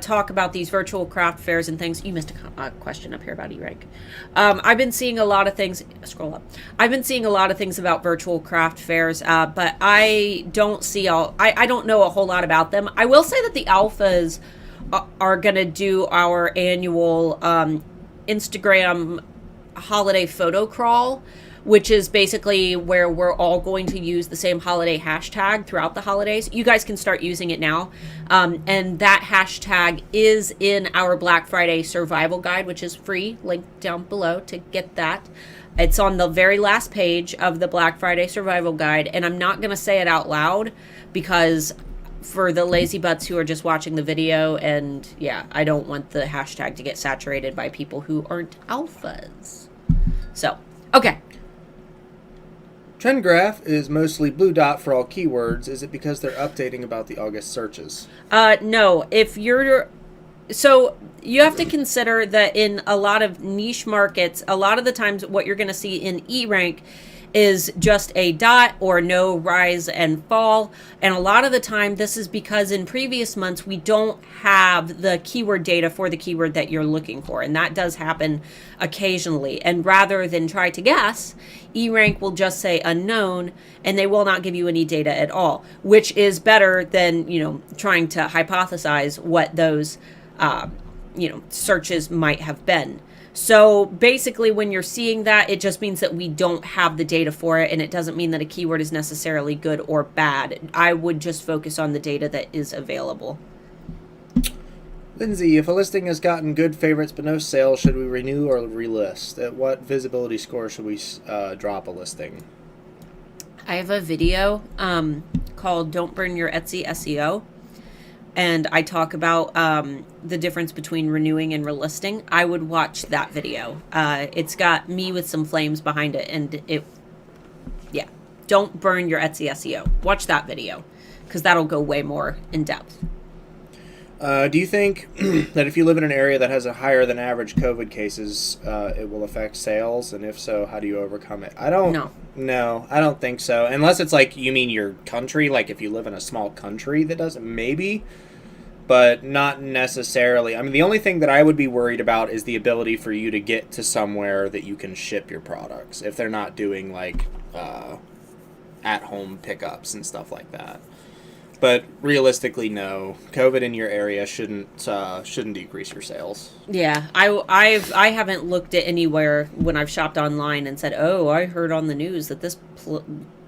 S2: talk about these virtual craft fairs and things. You missed a question up here about E-Rank. I've been seeing a lot of things. Scroll up. I've been seeing a lot of things about virtual craft fairs, but I don't see I don't know a whole lot about them. I will say that the alphas are going to do our annual Instagram holiday photo crawl, which is basically where we're all going to use the same holiday hashtag throughout the holidays. You guys can start using it now. And that hashtag is in our Black Friday survival guide, which is free. Link down below to get that. It's on the very last page of the Black Friday survival guide. And I'm not going to say it out loud because for the lazy butts who are just watching the video, and yeah, I don't want the hashtag to get saturated by people who aren't alphas. So, okay.
S1: Trend graph is mostly blue dot for all keywords. Is it because they're updating about the August searches?
S2: No. So you have to consider that in a lot of niche markets, a lot of the times what you're going to see in E-Rank is just a dot or no rise and fall. And a lot of the time this is because in previous months we don't have the keyword data for the keyword that you're looking for. And that does happen occasionally. And rather than try to guess, E-Rank will just say unknown and they will not give you any data at all, which is better than, trying to hypothesize what those, searches might have been. So basically when you're seeing that, it just means that we don't have the data for it, and it doesn't mean that a keyword is necessarily good or bad. I would just focus on the data that is available.
S1: Lindsay, if a listing has gotten good favorites but no sales, should we renew or relist? At what visibility score should we drop a listing?
S2: I have a video called Don't Burn Your Etsy SEO. And I talk about the difference between renewing and relisting. I would watch that video. It's got me with some flames behind it. And don't burn your Etsy SEO. Watch that video because that'll go way more in depth.
S1: Do you think that if you live in an area that has a higher than average COVID cases, it will affect sales? And if so, how do you overcome it? No, I don't think so. Unless it's like, you mean your country, like if you live in a small country that doesn't, maybe, but not necessarily. I mean, the only thing that I would be worried about is the ability for you to get to somewhere that you can ship your products if they're not doing like at-home pickups and stuff like that. But realistically, no. COVID in your area shouldn't decrease your sales.
S2: Yeah, I haven't looked at anywhere when I've shopped online and said, "Oh, I heard on the news that this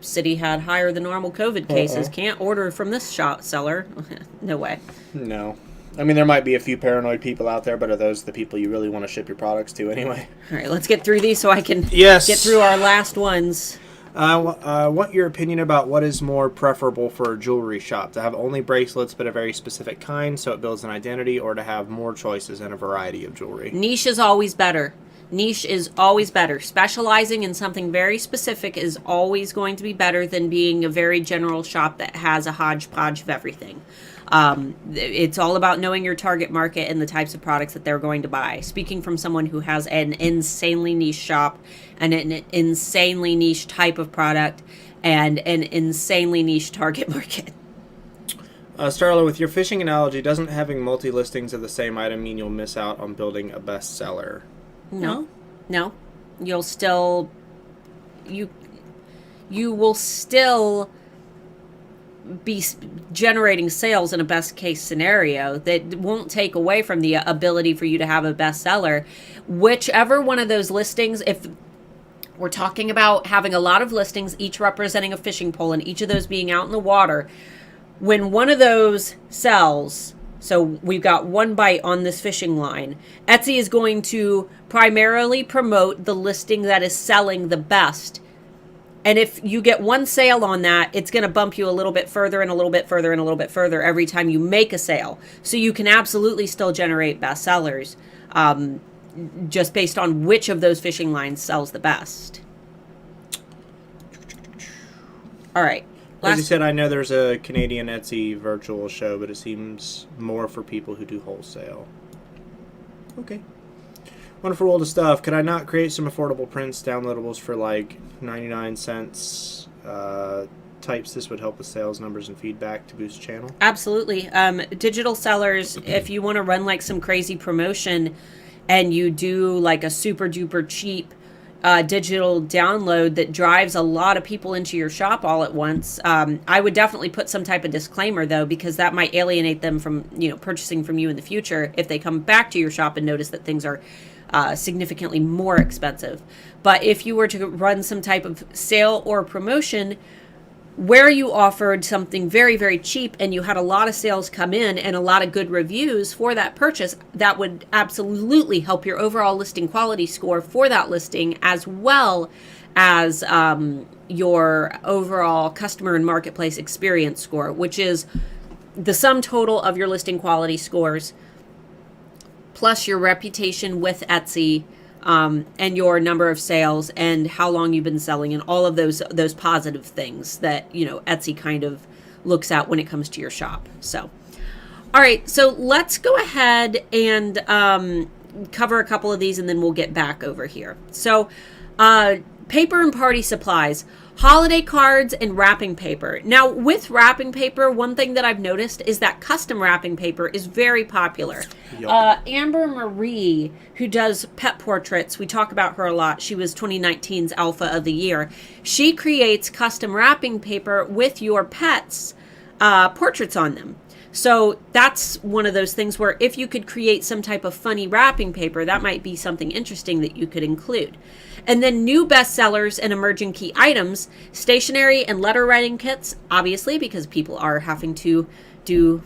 S2: city had higher than normal COVID cases. Can't order from this shop seller." No way.
S1: No. I mean, there might be a few paranoid people out there, but are those the people you really want to ship your products to anyway?
S2: All right, let's get through these so I can
S1: get
S2: through our last ones.
S1: I want your opinion about what is more preferable for a jewelry shop, to have only bracelets but a very specific kind so it builds an identity, or to have more choices and a variety of jewelry.
S2: Niche is always better. Niche is always better. Specializing in something very specific is always going to be better than being a very general shop that has a hodgepodge of everything. It's all about knowing your target market and the types of products that they're going to buy. Speaking from someone who has an insanely niche shop and an insanely niche type of product and an insanely niche target market.
S1: Starla, with your fishing analogy, doesn't having multi-listings of the same item mean you'll miss out on building a bestseller?
S2: No. You'll still... You will still be generating sales in a best case scenario that won't take away from the ability for you to have a bestseller. Whichever one of those listings, if we're talking about having a lot of listings, each representing a fishing pole and each of those being out in the water, when one of those sells, so we've got one bite on this fishing line, Etsy is going to primarily promote the listing that is selling the best. And if you get one sale on that, it's going to bump you a little bit further and a little bit further and a little bit further every time you make a sale. So you can absolutely still generate bestsellers just based on which of those fishing lines sells the best. All right.
S1: As you said, I know there's a Canadian Etsy virtual show, but it seems more for people who do wholesale. Okay. Wonderful world of stuff. Could I not create some affordable prints, downloadables for like 99 cents types? This would help with sales numbers and feedback to boost channel.
S2: Absolutely. Digital sellers, if you want to run like some crazy promotion and you do like a super duper cheap digital download that drives a lot of people into your shop all at once, I would definitely put some type of disclaimer though, because that might alienate them from, purchasing from you in the future if they come back to your shop and notice that things are significantly more expensive. But if you were to run some type of sale or promotion where you offered something very, very cheap and you had a lot of sales come in and a lot of good reviews for that purchase, that would absolutely help your overall listing quality score for that listing, as well as your overall customer and marketplace experience score, which is the sum total of your listing quality scores plus your reputation with Etsy, and your number of sales and how long you've been selling and all of those positive things that, Etsy kind of looks at when it comes to your shop. So, all right, so let's go ahead and cover a couple of these and then we'll get back over here. So, paper and party supplies, holiday cards, and wrapping paper. Now, with wrapping paper, one thing that I've noticed is that custom wrapping paper is very popular. Yep. Amber Marie, who does pet portraits, we talk about her a lot. She was 2019's Alpha of the Year. She creates custom wrapping paper with your pets' portraits on them. So that's one of those things where if you could create some type of funny wrapping paper, that might be something interesting that you could include. And then new bestsellers and emerging key items, stationery and letter writing kits, obviously, because people are having to do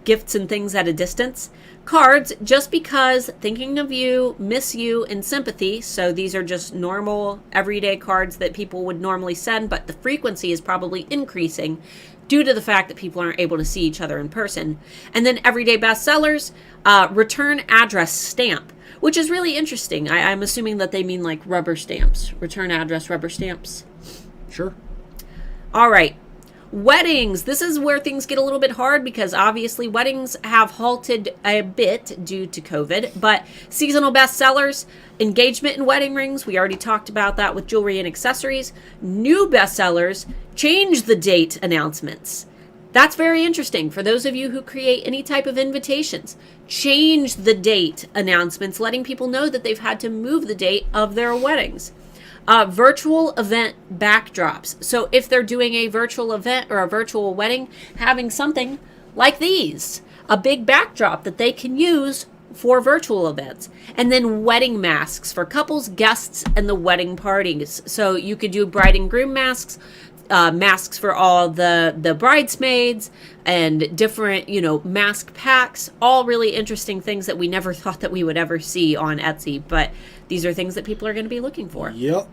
S2: gifts and things at a distance. Cards, just because, thinking of you, miss you, and sympathy. So these are just normal, everyday cards that people would normally send, but the frequency is probably increasing due to the fact that people aren't able to see each other in person. And then everyday bestsellers, return address stamp, which is really interesting. I'm assuming that they mean like rubber stamps, return address rubber stamps.
S1: Sure.
S2: All right. Weddings. This is where things get a little bit hard because obviously weddings have halted a bit due to COVID, but seasonal bestsellers, engagement and wedding rings. We already talked about that with jewelry and accessories. New bestsellers, change the date announcements. That's very interesting for those of you who create any type of invitations. Change the date announcements, letting people know that they've had to move the date of their weddings. Virtual event backdrops. So if they're doing a virtual event or a virtual wedding, having something like these, a big backdrop that they can use for virtual events. And then wedding masks for couples, guests, and the wedding parties. So you could do bride and groom masks, masks for all the bridesmaids, and different, mask packs, all really interesting things that we never thought that we would ever see on Etsy, but these are things that people are going to be looking for.
S1: Yep.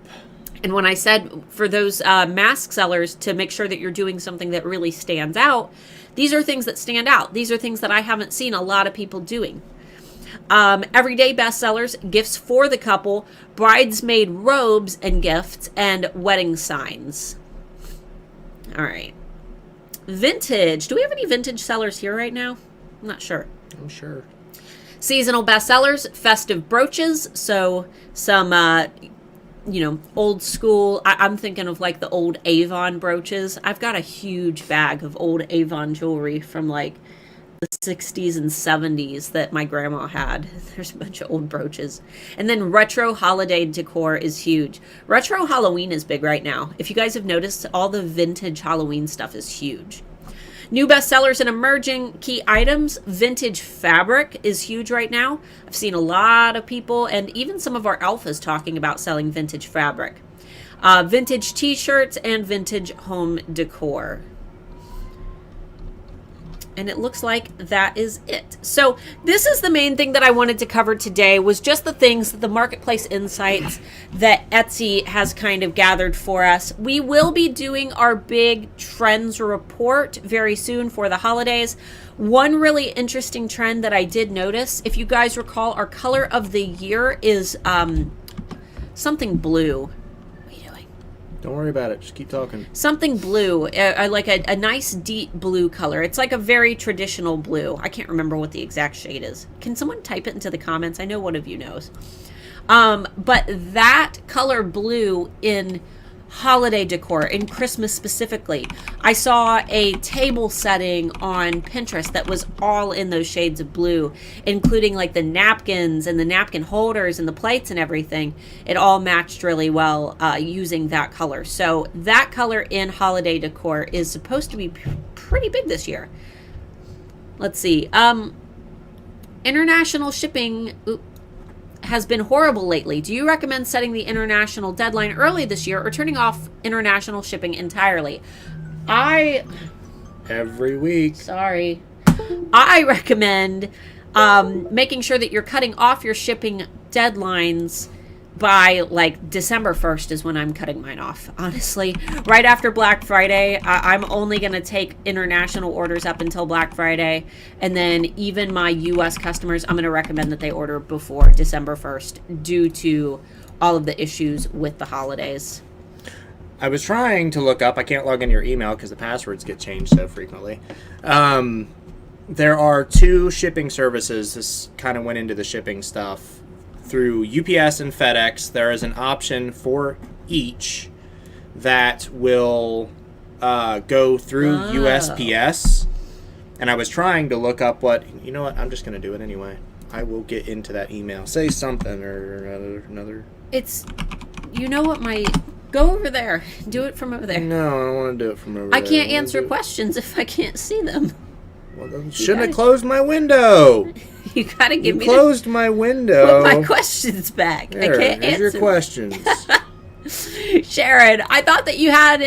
S2: And when I said for those mask sellers to make sure that you're doing something that really stands out, these are things that stand out. These are things that I haven't seen a lot of people doing. Everyday bestsellers, gifts for the couple, bridesmaid robes and gifts, and wedding signs. All right. Vintage. Do we have any vintage sellers here right now? I'm not sure.
S1: I'm sure.
S2: Seasonal bestsellers, festive brooches. So some old school. I'm thinking of like the old Avon brooches. I've got a huge bag of old Avon jewelry from like the 60s and 70s that my grandma had. There's a bunch of old brooches. And then retro holiday decor is huge. Retro Halloween is big right now. If you guys have noticed, all the vintage Halloween stuff is huge. New bestsellers and emerging key items. Vintage fabric is huge right now. I've seen a lot of people and even some of our alphas talking about selling vintage fabric. Vintage t-shirts and vintage home decor. And it looks like that is it. So this is the main thing that I wanted to cover today, was just the things, the marketplace insights that Etsy has kind of gathered for us. We will be doing our big trends report very soon for the holidays. One really interesting trend that I did notice, if you guys recall, our color of the year is something blue.
S1: Don't worry about it. Just keep talking.
S2: Something blue, like a nice deep blue color. It's like a very traditional blue. I can't remember what the exact shade is. Can someone type it into the comments? I know one of you knows. But that color blue in holiday decor, in Christmas specifically, I saw a table setting on Pinterest that was all in those shades of blue, including like the napkins and the napkin holders and the plates and everything. It all matched really well using that color. So that color in holiday decor is supposed to be pretty big this year. Let's see. International shipping has been horrible lately. Do you recommend setting the international deadline early this year or turning off international shipping entirely?
S1: Every week.
S2: Sorry. I recommend making sure that you're cutting off your shipping deadlines by like December 1st is when I'm cutting mine off, honestly. Right after Black Friday, I'm only going to take international orders up until Black Friday. And then even my US customers, I'm going to recommend that they order before December 1st due to all of the issues with the holidays.
S1: I was trying to look up. I can't log in your email because the passwords get changed so frequently. There are 2 shipping services. This kind of went into the shipping stuff. Through UPS and FedEx, there is an option for each that will go through USPS. And I was trying to look up what... You know what? I'm just going to do it anyway. I will get into that email. Say something or another.
S2: It's... You know what my... Go over there. Do it from over there.
S1: No, I don't want to do it from over there.
S2: I can't answer questions if I can't see them.
S1: Well, then shouldn't have closed my window.
S2: You gotta give me
S1: closed my window.
S2: Put my questions back.
S1: There,
S2: I can't answer
S1: your questions.
S2: Sharon, I thought that you had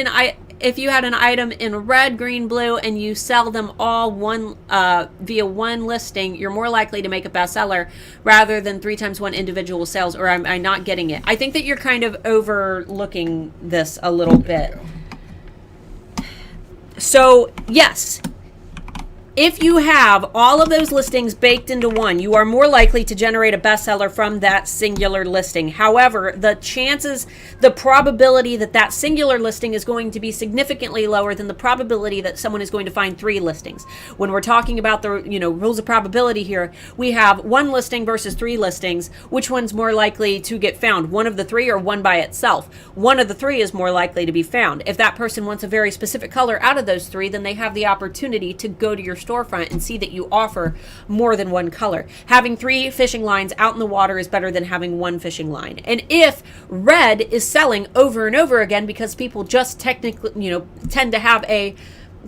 S2: if you had an item in red, green, blue, and you sell them all via one listing, you're more likely to make a bestseller rather than 3 times 1 individual sales. Or am I not getting it? I think that you're kind of overlooking this a little bit. So yes. If you have all of those listings baked into one, you are more likely to generate a bestseller from that singular listing. However, the probability that that singular listing is going to be significantly lower than the probability that someone is going to find 3 listings. When we're talking about the rules of probability here, we have 1 listing versus 3 listings. Which one's more likely to get found? One of the 3 or one by itself? One of the 3 is more likely to be found. If that person wants a very specific color out of those 3, then they have the opportunity to go to your storefront and see that you offer more than 1 color. Having 3 fishing lines out in the water is better than having 1 fishing line. And if red is selling over and over again because people just technically, tend to have a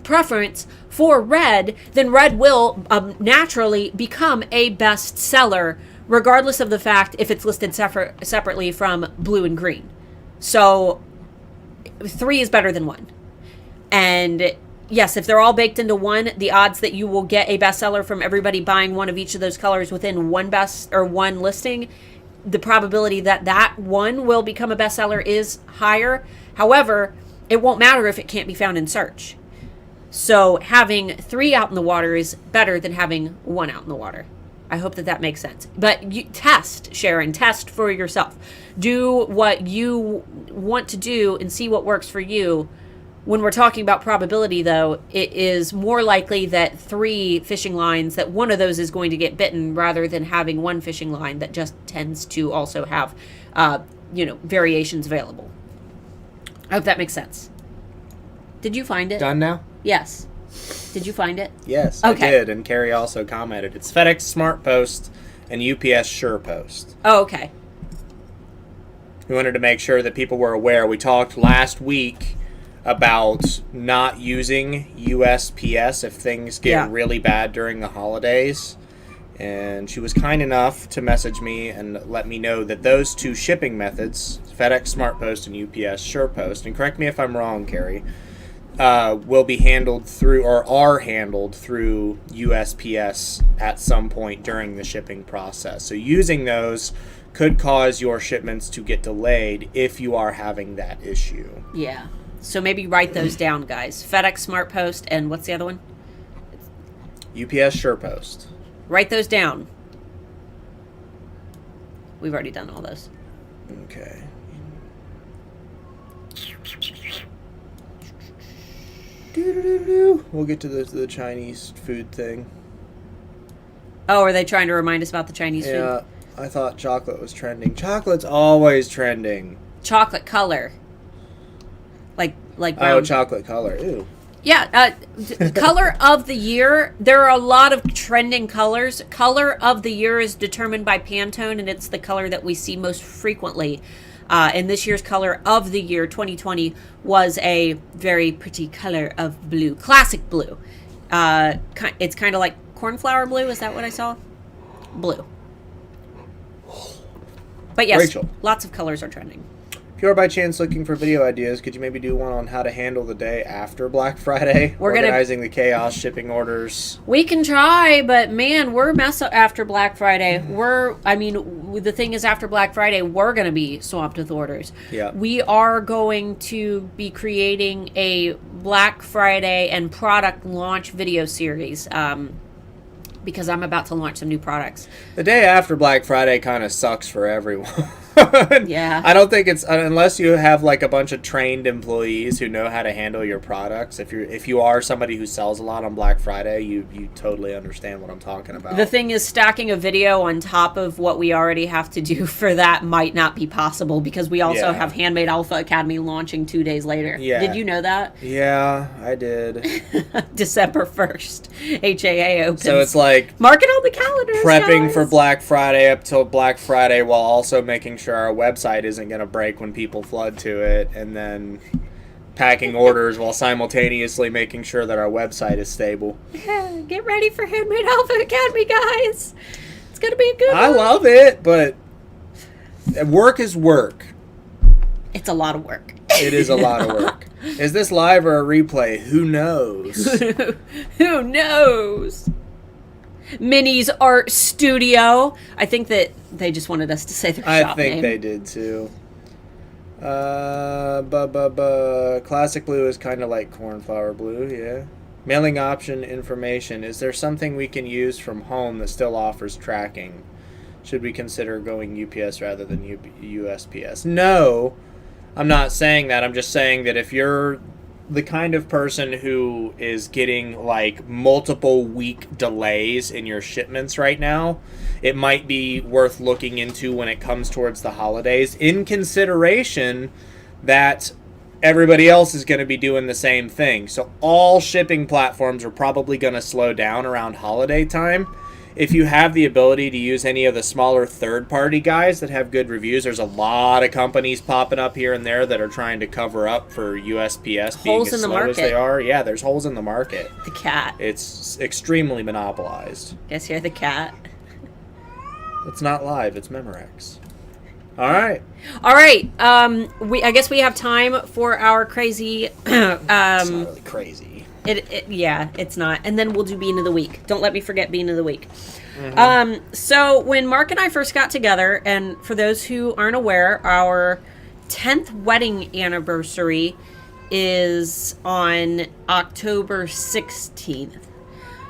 S2: preference for red, then red will naturally become a bestseller regardless of the fact if it's listed separately from blue and green. So 3 is better than 1. And yes, if they're all baked into one, the odds that you will get a bestseller from everybody buying one of each of those colors within one listing, the probability that one will become a bestseller is higher. However, it won't matter if it can't be found in search. So having 3 out in the water is better than having 1 out in the water. I hope that makes sense. But you test, Sharon, test for yourself. Do what you want to do and see what works for you. When we're talking about probability, though, it is more likely that 3 fishing lines, that one of those is going to get bitten rather than having 1 fishing line that just tends to also have variations available. I hope that makes sense. Did you find it?
S1: Done now?
S2: Yes. Did you find it?
S1: Yes,
S2: Okay.
S1: I did. And Carrie also commented. It's FedEx Smart Post and UPS Sure Post.
S2: Oh, okay.
S1: We wanted to make sure that people were aware. We talked last week about not using USPS if things get really bad during the holidays. And she was kind enough to message me and let me know that those two shipping methods, FedEx Smart Post and UPS Sure Post, and correct me if I'm wrong, Carrie, will be handled through, or are handled through USPS at some point during the shipping process. So using those could cause your shipments to get delayed if you are having that issue.
S2: Yeah. So maybe write those down, guys. FedEx Smart Post and what's the other one?
S1: UPS Sure Post.
S2: Write those down. We've already done all those.
S1: Okay. We'll get to the Chinese food thing.
S2: Oh, are they trying to remind us about the Chinese food?
S1: Yeah, I thought chocolate was trending. Chocolate's always trending.
S2: Chocolate color. Like brown.
S1: Oh, chocolate color. Ew.
S2: Yeah, color of the year. There are a lot of trending colors. Color of the year is determined by Pantone, and it's the color that we see most frequently. And this year's color of the year, 2020, was a very pretty color of blue, classic blue. It's kind of like cornflower blue. Is that what I saw? Blue. But yes,
S1: Rachel.
S2: Lots of colors are trending.
S1: If you are by chance looking for video ideas, could you maybe do one on how to handle the day after Black Friday?
S2: We're
S1: organizing the chaos, shipping orders.
S2: We can try, but man, we're messed up after Black Friday. The thing is, after Black Friday, we're going to be swamped with orders.
S1: Yeah.
S2: We are going to be creating a Black Friday and product launch video series because I'm about to launch some new products.
S1: The day after Black Friday kind of sucks for everyone.
S2: Yeah.
S1: I don't think it's, unless you have like a bunch of trained employees who know how to handle your products. If you are somebody who sells a lot on Black Friday, you totally understand what I'm talking about.
S2: The thing is, stacking a video on top of what we already have to do for that might not be possible because we also have Handmade Alpha Academy launching 2 days later.
S1: Yeah.
S2: Did you know that?
S1: Yeah, I did.
S2: December 1st, HAA opens.
S1: So it's like
S2: mark it on the calendar.
S1: Prepping
S2: guys.
S1: for Black Friday up till Black Friday while also making sure our website isn't going to break when people flood to it, and then packing orders while simultaneously making sure that our website is stable.
S2: Yeah, get ready for Handmade Alpha Academy, guys. It's going to be a good one.
S1: I love it, but work is work.
S2: It's a lot of work.
S1: It is a lot of work. Is this live or a replay? Who knows?
S2: Who knows? Minnie's Art Studio. I think that they just wanted us to say their shop name.
S1: I think they did too. Classic blue is kind of like cornflower blue, yeah. Mailing option information. Is there something we can use from home that still offers tracking? Should we consider going UPS rather than USPS? No, I'm not saying that. I'm just saying that if you're the kind of person who is getting like multiple week delays in your shipments right now, it might be worth looking into when it comes towards the holidays, in consideration that everybody else is going to be doing the same thing. So all shipping platforms are probably going to slow down around holiday time. If you have the ability to use any of the smaller third-party guys that have good reviews, there's a lot of companies popping up here and there that are trying to cover up for USPS being
S2: holes
S1: as
S2: in the
S1: slow as
S2: market.
S1: they are. Yeah, there's holes in the market.
S2: The cat.
S1: It's extremely monopolized.
S2: Guess you're the cat.
S1: It's not live. It's Memorex. All right.
S2: All right. I guess we have time for our crazy.
S1: It's not really crazy.
S2: Yeah, it's not. And then we'll do Bean of the Week. Don't let me forget Bean of the Week. Mm-hmm. So when Mark and I first got together, and for those who aren't aware, our 10th wedding anniversary is on October 16th.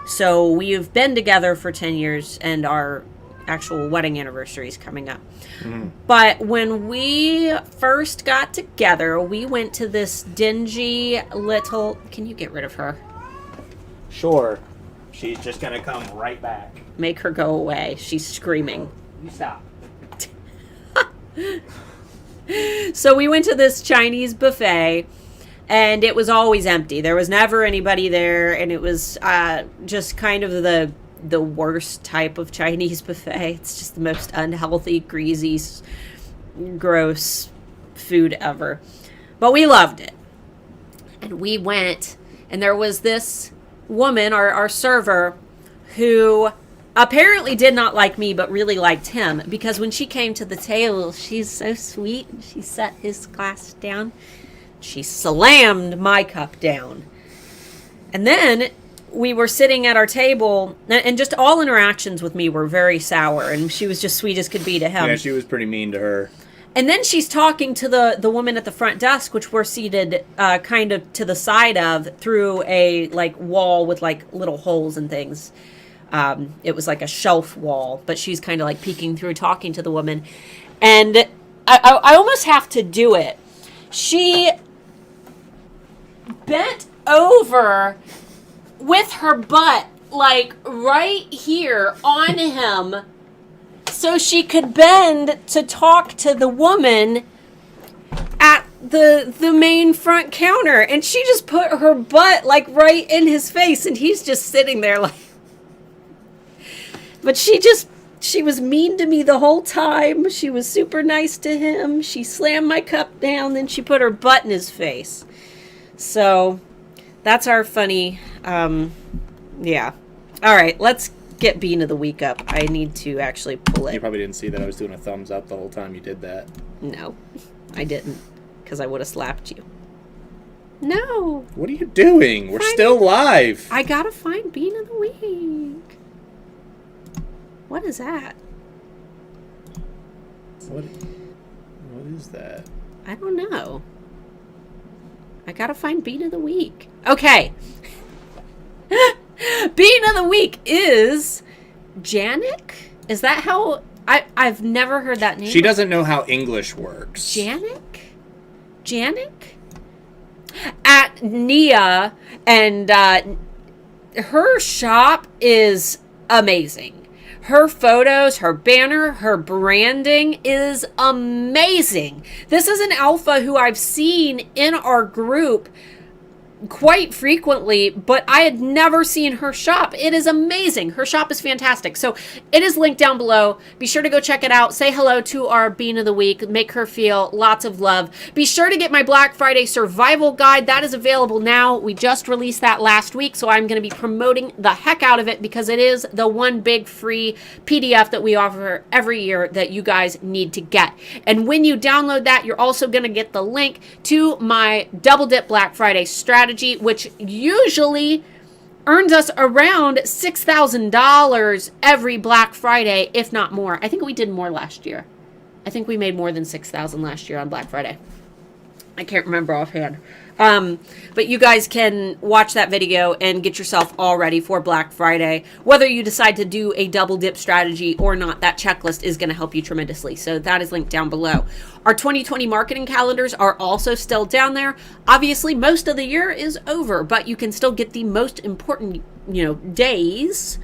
S2: So we've been together for 10 years, and our actual wedding anniversary is coming up. Mm-hmm. But when we first got together, we went to this dingy little... Can you get rid of her?
S1: Sure. She's just going to come right back.
S2: Make her go away. She's screaming.
S1: You stop.
S2: So we went to this Chinese buffet, and it was always empty. There was never anybody there, and it was just kind of the worst type of Chinese buffet. It's just the most unhealthy, greasy, gross food ever. But we loved it. And we went, and there was this woman, our server, who apparently did not like me, but really liked him, because when she came to the table, she's so sweet, and she set his glass down. She slammed my cup down. And then we were sitting at our table, and just all interactions with me were very sour, and she was just sweet as could be to him.
S1: Yeah, she was pretty mean to her.
S2: And then she's talking to the woman at the front desk, which we're seated kind of to the side of, through a wall with little holes and things. It was like a shelf wall, but she's kind of peeking through, talking to the woman. And I almost have to do it. She bent over with her butt right here on him, so she could bend to talk to the woman at the main front counter. And she just put her butt right in his face, and he's just sitting there but she was mean to me the whole time. She was super nice to him. She slammed my cup down, then she put her butt in his face. So that's our funny yeah. All right, let's get Bean of the Week up. I need to actually pull it.
S1: You probably didn't see that I was doing a thumbs up the whole time you did that.
S2: No, I didn't, because I would have slapped you. No.
S1: What are you doing? We're still live.
S2: I gotta find Bean of the Week. What is that?
S1: What is that?
S2: I don't know. I gotta find Bean of the Week. Okay. Bean of the Week is Janik? Is that how... I've never heard that name.
S1: She doesn't know how English works.
S2: Janik? At Nia, and her shop is amazing. Her photos, her banner, her branding is amazing. This is an alpha who I've seen in our group quite frequently, but I had never seen her shop. It is amazing. Her shop is fantastic. So it is linked down below. Be sure to go check it out. Say hello to our Bean of the Week. Make her feel lots of love. Be sure to get my Black Friday survival guide. That is available now. We just released that last week, so I'm going to be promoting the heck out of it, because it is the one big free PDF that we offer every year that you guys need to get. And when you download that, you're also going to get the link to my Double Dip Black Friday strategy, which usually earns us around $6,000 every Black Friday, if not more. I think we did more last year. I think we made more than $6,000 last year on Black Friday. I can't remember offhand. But you guys can watch that video and get yourself all ready for Black Friday. Whether you decide to do a double dip strategy or not, that checklist is going to help you tremendously. So that is linked down below. Our 2020 marketing calendars are also still down there. Obviously, most of the year is over, but you can still get the most important, days,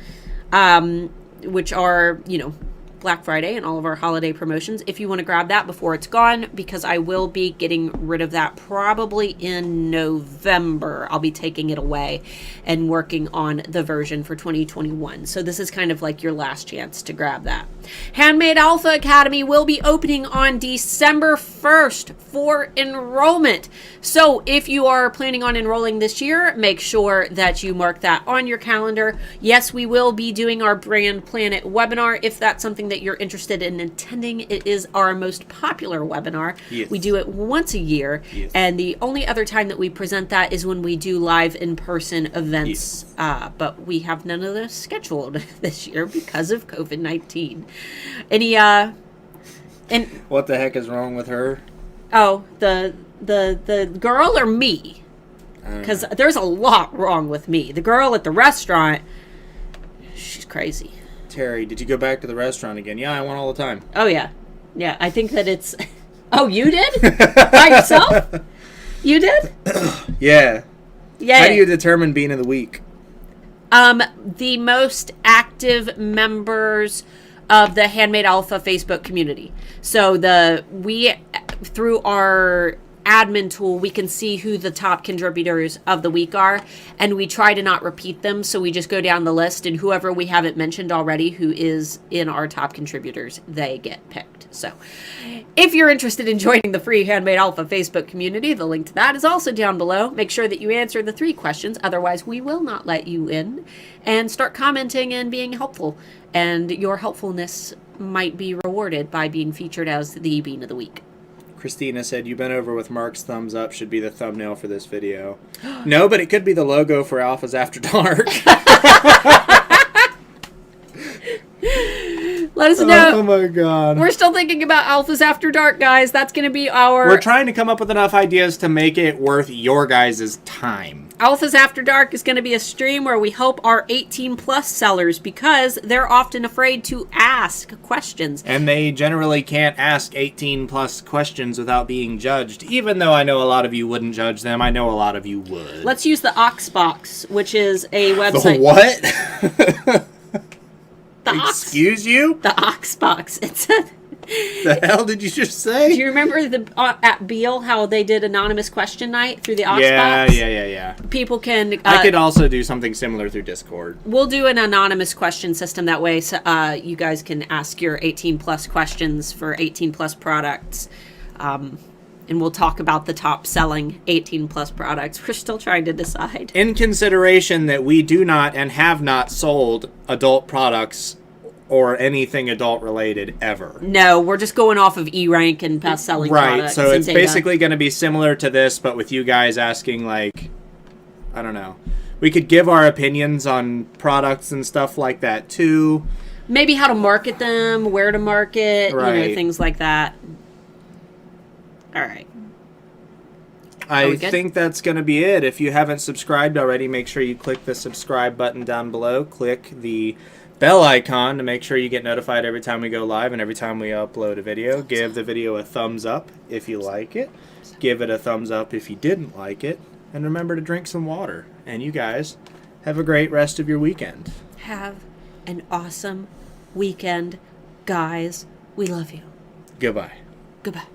S2: which are, Black Friday and all of our holiday promotions, if you want to grab that before it's gone, because I will be getting rid of that probably in November. I'll be taking it away and working on the version for 2021. So this is kind of like your last chance to grab that. Handmade Alpha Academy will be opening on December 1st for enrollment. So if you are planning on enrolling this year, make sure that you mark that on your calendar. Yes, we will be doing our Brand Planet webinar if that's something that you're interested in attending. It is our most popular webinar.
S1: Yes.
S2: We do it once a year,
S1: yes.
S2: And the only other time that we present that is when we do live in-person events. Yes. But we have none of those scheduled this year because of COVID-19.
S1: What the heck is wrong with her?
S2: Oh, the girl or me? Because there's a lot wrong with me. The girl at the restaurant, she's crazy.
S1: Terry, did you go back to the restaurant again? Yeah, I went all the time.
S2: Oh, yeah. Yeah, I think that it's... Oh, you did? By yourself? You did?
S1: Yeah.
S2: Yeah.
S1: How do you determine Bean of the Week?
S2: The most active members of the Handmade Alpha Facebook community. So we through our admin tool, we can see who the top contributors of the week are, and we try to not repeat them, so we just go down the list, and whoever we haven't mentioned already who is in our top contributors, they get picked. So if you're interested in joining the free Handmade Alpha Facebook community, the link to that is also down below. Make sure that you answer the 3 questions, otherwise we will not let you in, and start commenting and being helpful, and your helpfulness might be rewarded by being featured as the Bean of the Week.
S1: Christina said, "You bent over with Mark's thumbs up should be the thumbnail for this video." No, but it could be the logo for Alphas After Dark.
S2: Let us know.
S1: Oh my god.
S2: We're still thinking about Alphas After Dark, guys. That's going to be our...
S1: We're trying to come up with enough ideas to make it worth your guys' time.
S2: Alphas After Dark is going to be a stream where we help our 18-plus sellers because they're often afraid to ask questions.
S1: And they generally can't ask 18-plus questions without being judged. Even though I know a lot of you wouldn't judge them, I know a lot of you would.
S2: Let's use the Oxbox, which is a website...
S1: The what? Excuse you?
S2: The Oxbox. It's a...
S1: The hell did you just say?
S2: Do you remember the at Beale how they did anonymous question night through the Oxbox?
S1: Yeah.
S2: People can...
S1: I could also do something similar through Discord.
S2: We'll do an anonymous question system that way, so you guys can ask your 18-plus questions for 18-plus products. And we'll talk about the top-selling 18-plus products. We're still trying to decide.
S1: In consideration that we do not and have not sold adult products or anything adult-related ever.
S2: No, we're just going off of E-Rank and best-selling products.
S1: Right, so it's basically going to be similar to this, but with you guys asking, like, I don't know. We could give our opinions on products and stuff like that, too.
S2: Maybe how to market them, where to market,
S1: right.
S2: Things like that. All right.
S1: I think that's going to be it. If you haven't subscribed already, make sure you click the subscribe button down below. Click the bell icon to make sure you get notified every time we go live and every time we upload a video. Give the video a thumbs up if you like it. Give it a thumbs up if you didn't like it. And remember to drink some water. And you guys have a great rest of your weekend.
S2: Have an awesome weekend, guys. We love you.
S1: Goodbye.
S2: Goodbye.